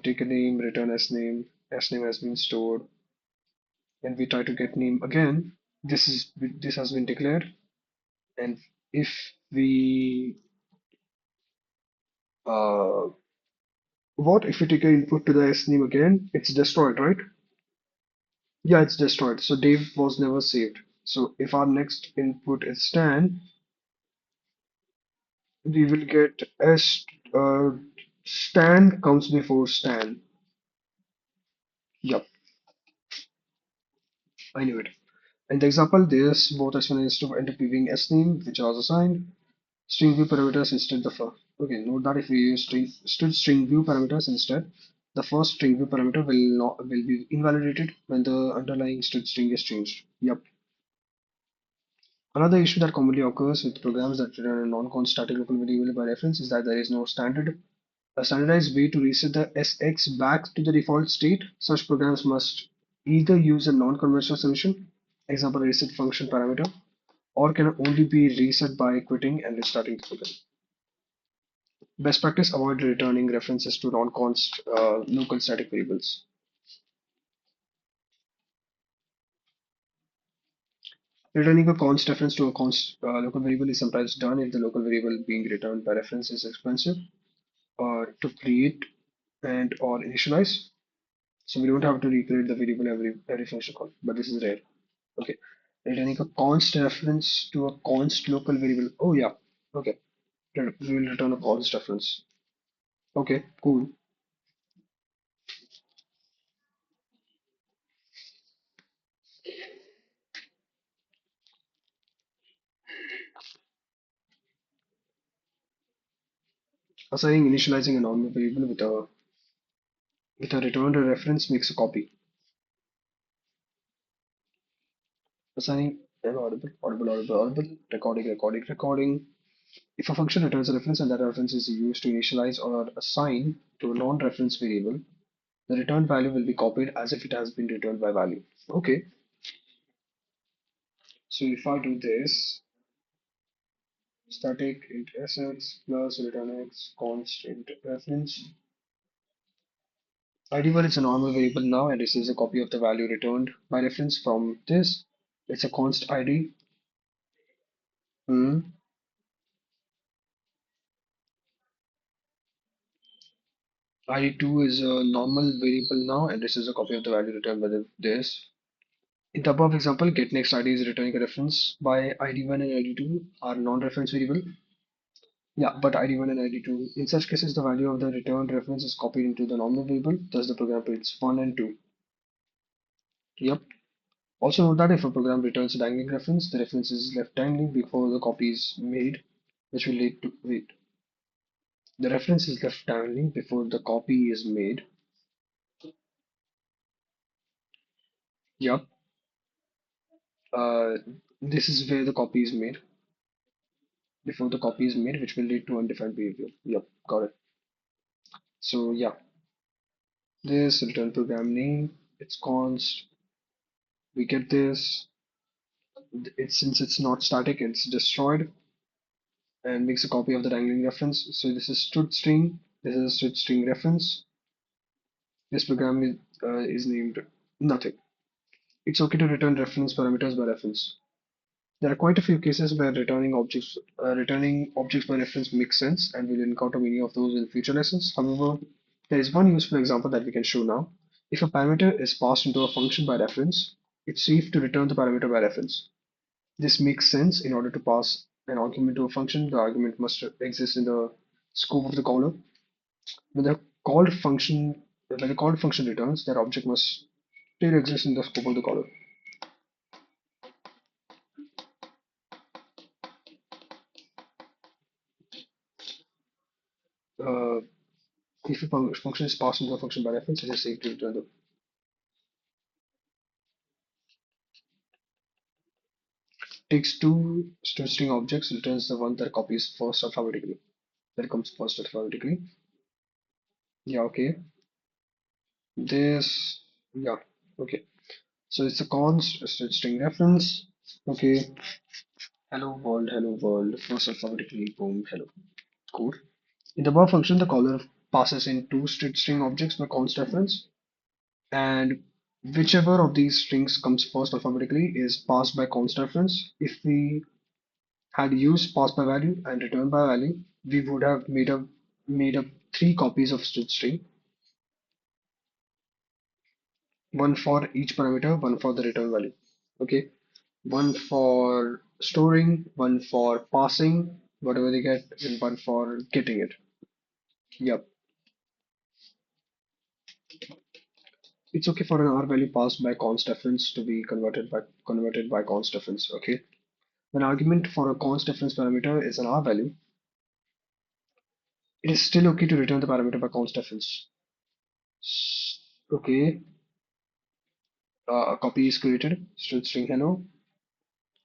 take a name, return S name has been stored, and we try to get name again. This has been declared, and if we uh, what if we take an input to the S name again? It's destroyed, right? Yeah, it's destroyed. So Dave was never saved. So if our next input is Stan, we will get Stan comes before Stan. Yup, I knew it. In the example, this both s1 and s2 end up giving s name, which was assigned string view parameters instead the first. Okay, note that if we use string view parameters instead, the first string view parameter will be invalidated when the underlying string is changed. Yep. Another issue that commonly occurs with programs that return a non-const static local variable by reference is that there is no a standardized way to reset the SX back to the default state. Such programs must either use a non-conventional solution, example reset function parameter, or can only be reset by quitting and restarting the program. Best practice: avoid returning references to non-const local static variables. Returning a const reference to a const local variable is sometimes done if the local variable being returned by reference is expensive to create and or initialize. So we don't have to recreate the variable every function call, but this is rare. Okay. Returning a const reference to a const local variable. Oh yeah. Okay. We will return a const reference. Okay, cool. Assigning initializing a normal variable with a returned reference makes a copy. Assigning an audible, recording. If a function returns a reference and that reference is used to initialize or assign to a non-reference variable, the returned value will be copied as if it has been returned by value. Okay, so if I do this, static int sx plus return x const int reference. ID1 is a normal variable now and receives a copy of the value returned by reference from this. It's a const ID. Hmm. ID2 is a normal variable now and receives a copy of the value returned by this. In the above example, getNext ID is returning a reference by ID1 and ID2 are non-reference variable. Yeah, but ID1 and ID2. In such cases, the value of the returned reference is copied into the normal variable, thus the program prints 1 and 2. Yep. Also note that if a program returns a dangling reference, the reference is left dangling before the copy is made, which will lead to wait. The reference is left dangling before the copy is made. Yep. Uh, this is where the copy is made before the copy is made, which will lead to undefined behavior. Yep, got it. So yeah, this return program name, it's const. We get this. It's since it's not static, it's destroyed and makes a copy of the dangling reference. So this is std string. This is a std string reference. This program is named nothing. It's okay to return reference parameters by reference. There are quite a few cases where returning objects by reference makes sense, and we'll encounter many of those in future lessons. However, there is one useful example that we can show now. If a parameter is passed into a function by reference, it's safe to return the parameter by reference. This makes sense. In order to pass an argument to a function, the argument must exist in the scope of the caller. When the when the called function returns, that object must still exist in the scope of the caller. Uh, if a function is passed into a function by reference, it is safe to return the takes two string objects, returns the one that copies first alphabetically. That comes first alphabetically. Yeah, okay. This, yeah, okay. So it's a const, a string reference. Okay. Hello world, first alphabetically, boom, hello. Cool. In the above function, the caller passes in two string objects by const reference, and whichever of these strings comes first alphabetically is passed by const reference. If we had used pass by value and return by value, we would have made up three copies of string, one for each parameter, one for the return value. Okay, one for storing, one for passing whatever they get, and one for getting it. Yep. It's okay for an R value passed by const difference to be converted by const difference. Okay. When argument for a const difference parameter is an R value, it is still okay to return the parameter by const difference. Okay. A copy is created. String hello.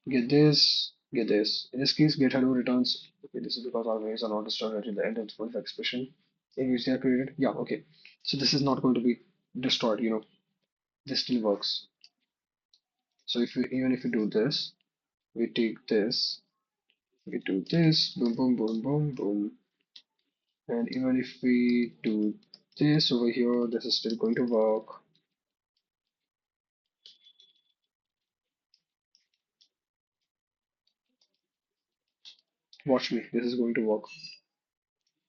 Get this. Get this. In this case, get hello returns. Okay, this is because our values are not destroyed at the end of the full expression in which they are created. Yeah. Okay. So this is not going to be destroyed. This still works. So even if we do this, we take this, we do this, boom, boom, boom, boom, boom, and even if we do this over here, this is still going to work. Watch me, this is going to work.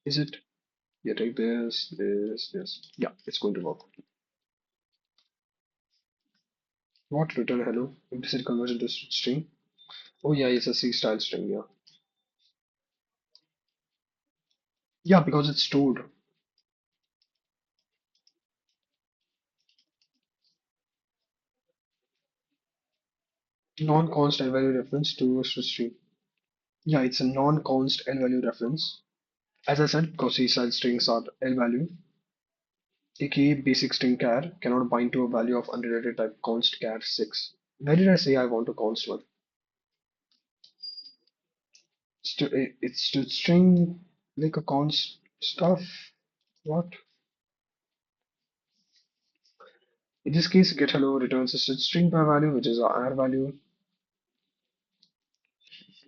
Is it? Yeah, take this. Yeah, it's going to work. What return hello? Implicit conversion to string. Oh yeah, it's a C style string. Yeah, yeah, because it's stored. Non-const L value reference to string. Yeah, it's a non-const L value reference. As I said, because C style strings are L value, aka basic string char cannot bind to a value of unrelated type const char 6. Where did I say I want a const one? It's to string like a const stuff. What? In this case, get hello returns a string by value, which is our R value.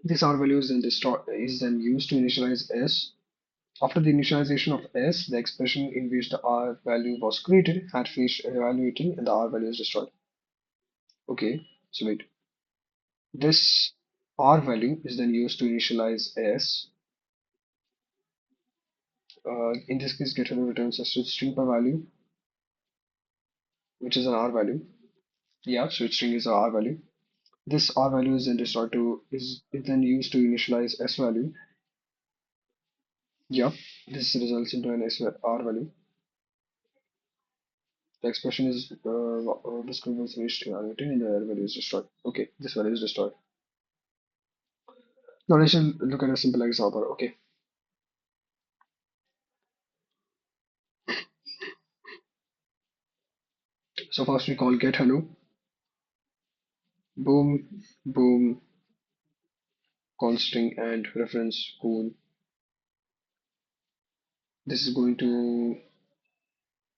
This R value is then used to initialize S. After the initialization of S, the expression in which the R value was created had finished evaluating and the R value is destroyed. Okay, so wait. This R value is then used to initialize S. In this case, get hello returns a string by value, which is an R value. Yeah, so string is a R value. This R value is then destroyed to is then used to initialize S value. Yeah, this results into an R value. The expression is this was finished evaluating and the R value is destroyed. Okay, this value is destroyed. Now let's just look at a simple example. Okay, so first we call get hello, boom, boom, const string and reference cool. This is going to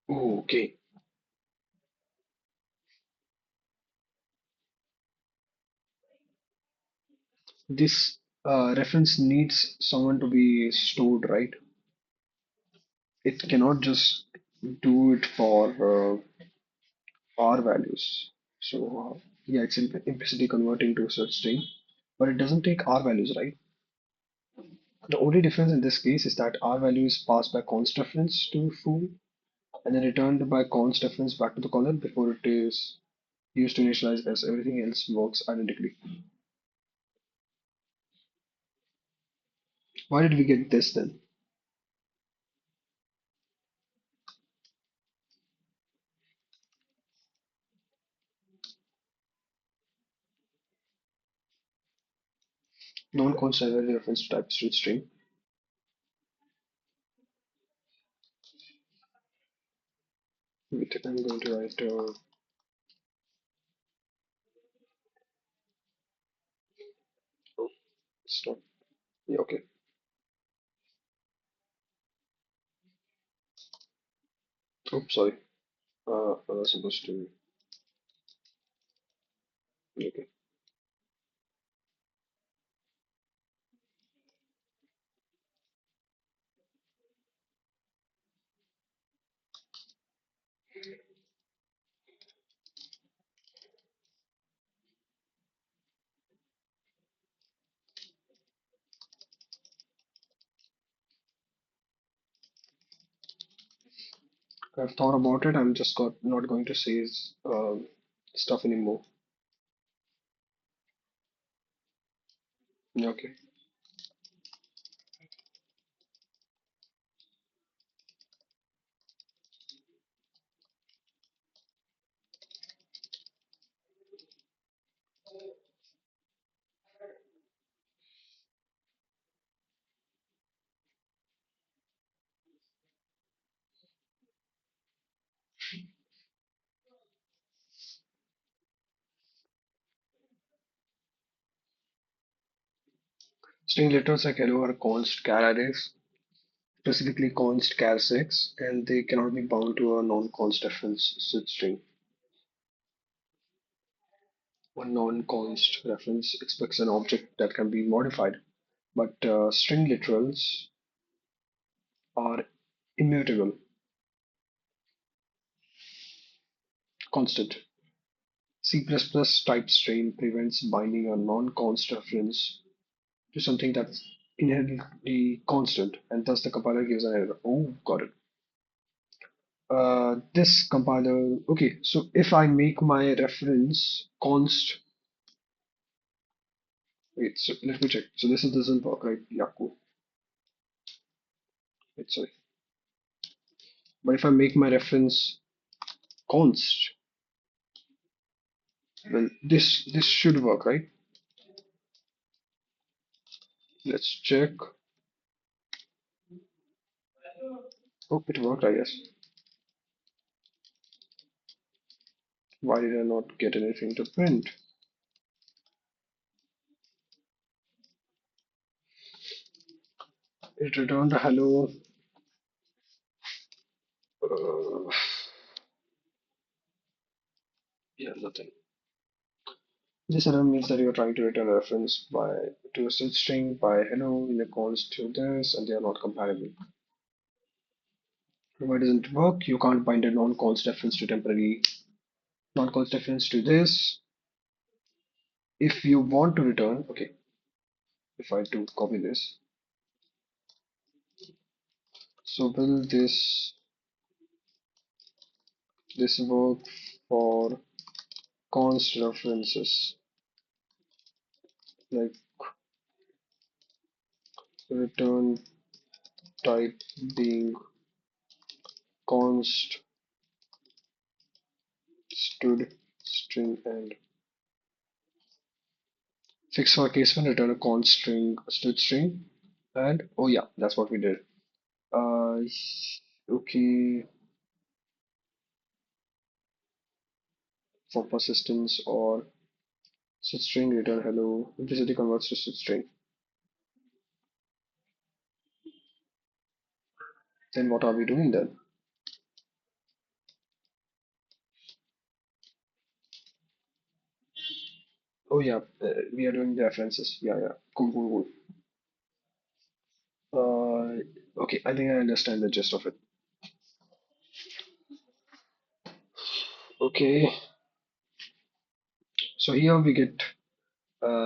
okay. This reference needs someone to be stored, right? It cannot just do it for R values. So yeah, it's implicitly converting to such string, but it doesn't take R values, right? The only difference in this case is that R value is passed by const reference to foo and then returned by const reference back to the column before it is used to initialize as everything else works identically. Why did we get this then? Non-const value reference to type string. Wait, I'm going to write oh, stop. Yeah, okay. Oops, sorry. I was supposed to. Okay. I've thought about it. I'm just not going to say stuff anymore. Yeah, okay. String literals like hello are const char arrays, specifically const char 6, and they cannot be bound to a non-const reference switch string. A non-const reference expects an object that can be modified, but string literals are immutable, constant. C++ type string prevents binding a non-const reference to something that's inherently constant, and thus the compiler gives an error. Oh, got it. This compiler, okay, so if I make my reference const, wait, so let me check. So this doesn't work, right? Yeah, cool. Wait, sorry. But if I make my reference const, well, this should work, right? Let's check. Oh, it worked, I guess. Why did I not get anything to print? It returned a hello. Uh, yeah, nothing. This error means that you're trying to return a reference to a set string by hello in a const to this, and they are not compatible. Why doesn't it work? You can't bind a non-const reference to temporary non-const reference to this. If you want to return, okay, if I do copy this, so will this work for const references like return type being const stud string and fix for case one return a const string stud string and oh yeah, that's what we did. Uh, okay, for persistence or set string return hello implicitly converts to set string. Then what are we doing then? Oh yeah, we are doing the references. Yeah, yeah. Cool, cool, cool. Okay, I think I understand the gist of it. Okay, so here we get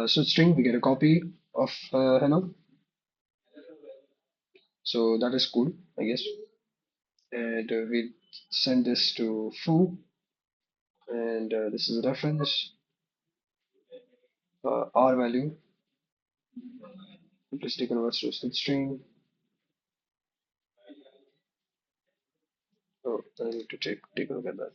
set string. We get a copy of hello. So that is cool, I guess. And we send this to foo, and this is a reference. R value implicitly converts to set string. Oh, I need to take a look at that.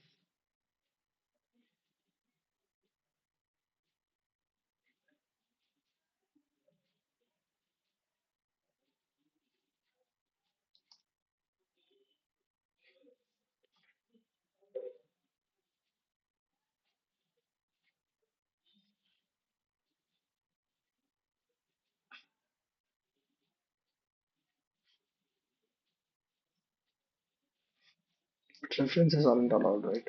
But references aren't allowed, right?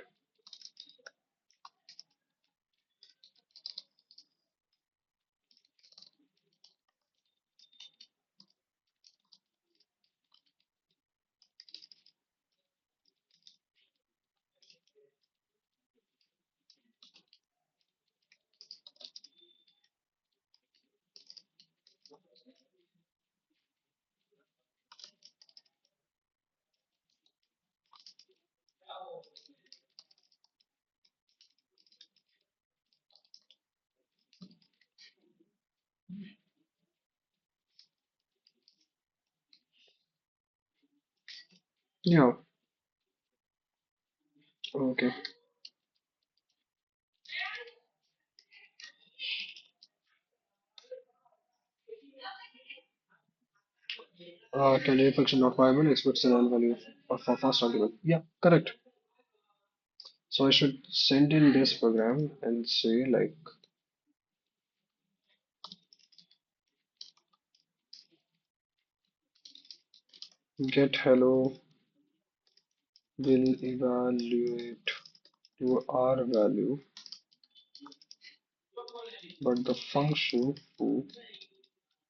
Yeah. Okay. Candidate function not viable expects a null value for fast argument. Yeah, correct. So I should send in this program and say like Get hello will evaluate to R value, but the function foo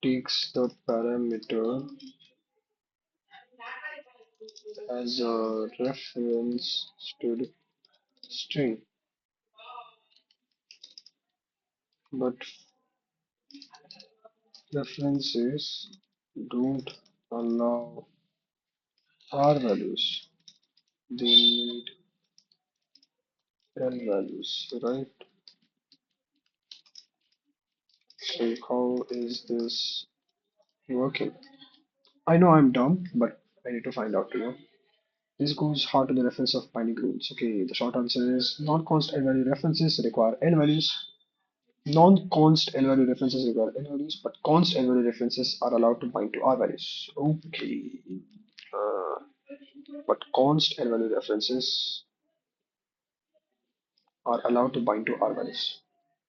takes the parameter as a reference string, but references don't allow R values. They need L values, right? So how is this working? I know I'm dumb, but I need to find out. This goes hard to the reference of binding rules. Okay, the short answer is non-const L value references require L values. Non-const L value references require L values, but const L value references are allowed to bind to R values. Okay. Uh, but const L value references are allowed to bind to R values.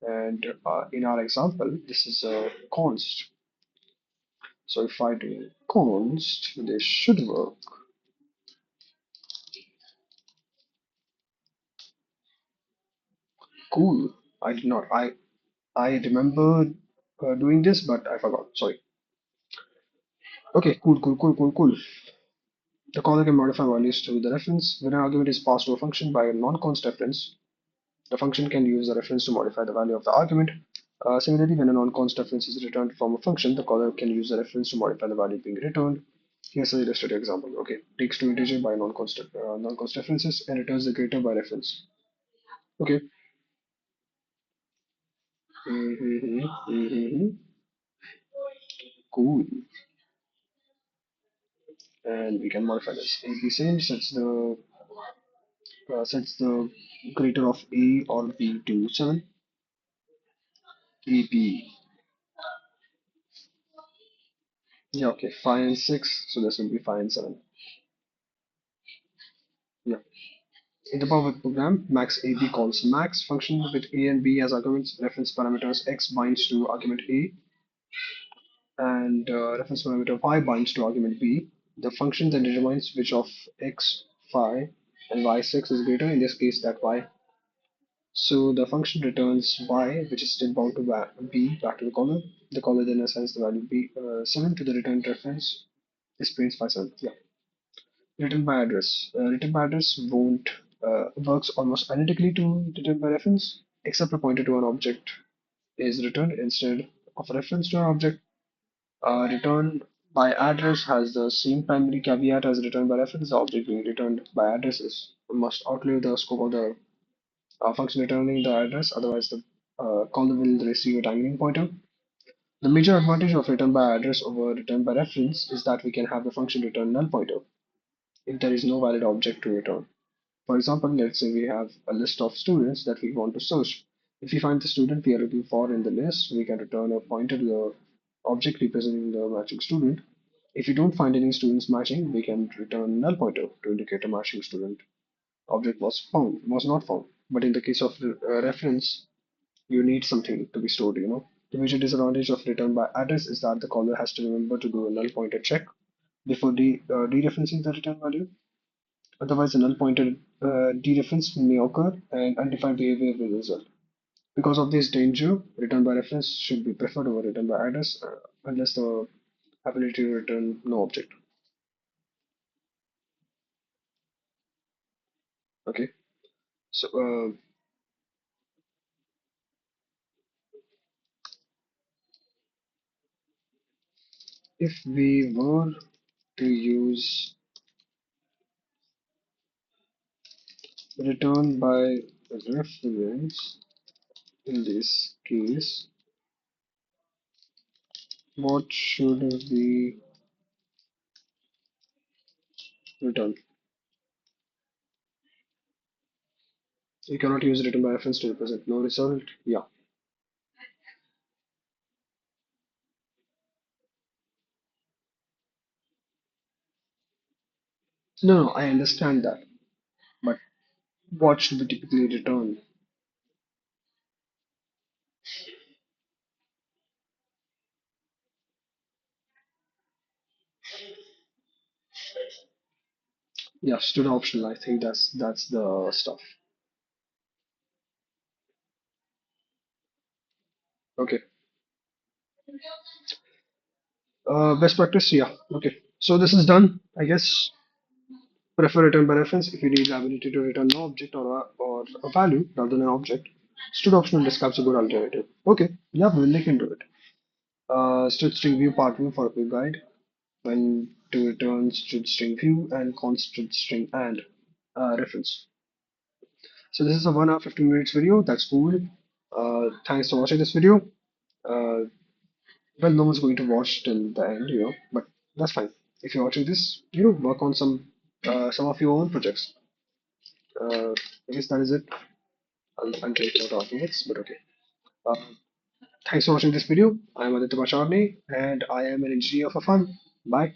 And in our example, this is a const. So if I do const, this should work. Cool. I did not. I remember doing this, but I forgot. Sorry. Okay, cool. The caller can modify values to the reference. When an argument is passed to a function by a non-const reference, the function can use the reference to modify the value of the argument. Similarly, when a non-const reference is returned from a function, the caller can use the reference to modify the value being returned. Here's an illustrative example. Okay, takes two integer by non-const references and returns the greater by reference. Okay. Cool. And we can modify this. A B same sets the greater of A or B to 7. A B. Yeah, okay, 5 and 6, so this will be 5 and 7. Yeah. In the Power program, max AB calls max function with A and B as arguments. Reference parameters x binds to argument A, and reference parameter y binds to argument B. The function then determines which of x 5 and y 6 is greater, in this case that y. So the function returns y, which is still bound to b back to the caller. The caller then assigns the value b 7 to the returned reference. This prints by 7. Yeah. Written by address. Written by address won't works almost identically to return by reference, except a pointer to an object is returned instead of a reference to an object. Return by address has the same primary caveat as return by reference. The object being returned by addresses must outlive the scope of the function returning the address, otherwise the caller will receive a dangling pointer. The major advantage of return by address over return by reference is that we can have the function return null pointer if there is no valid object to return. For example, let's say we have a list of students that we want to search. If we find the student we are looking for in the list, we can return a pointer to the object representing the matching student. If we don't find any students matching, we can return null pointer to indicate a matching student. Object was not found. But in the case of reference, you need something to be stored. The major disadvantage of return by address is that the caller has to remember to do a null pointer check before dereferencing the return value. Otherwise, a null pointer dereference may occur and undefined behavior will result. Because of this danger, return by reference should be preferred over return by address unless the ability to return no object. Okay, so if we were to use return by reference in this case, what should we return? You cannot use return by reference to represent no result. Yeah. No, I understand that. But what should we typically return? Yeah, student optional. I think that's the stuff. Okay. Best practice. Yeah. Okay. So this is done. I guess prefer return by reference if you need the ability to return no object or a value rather than an object. Stud optional describes a good alternative. Okay. Yeah, we'll look into it. Stud string view part view for a quick guide. When to return stud string view and const stud string and reference. So this is a 1 hour 15 minutes video. That's cool. Thanks for watching this video. Uh, well, no one's going to watch till the end, but that's fine. If you're watching this, work on some of your own projects. I guess that is it. I'll take more afterwards, but okay. Uh, Thanks for watching this video. I'm Aditya Bacharne, and I am an engineer for fun. Bye.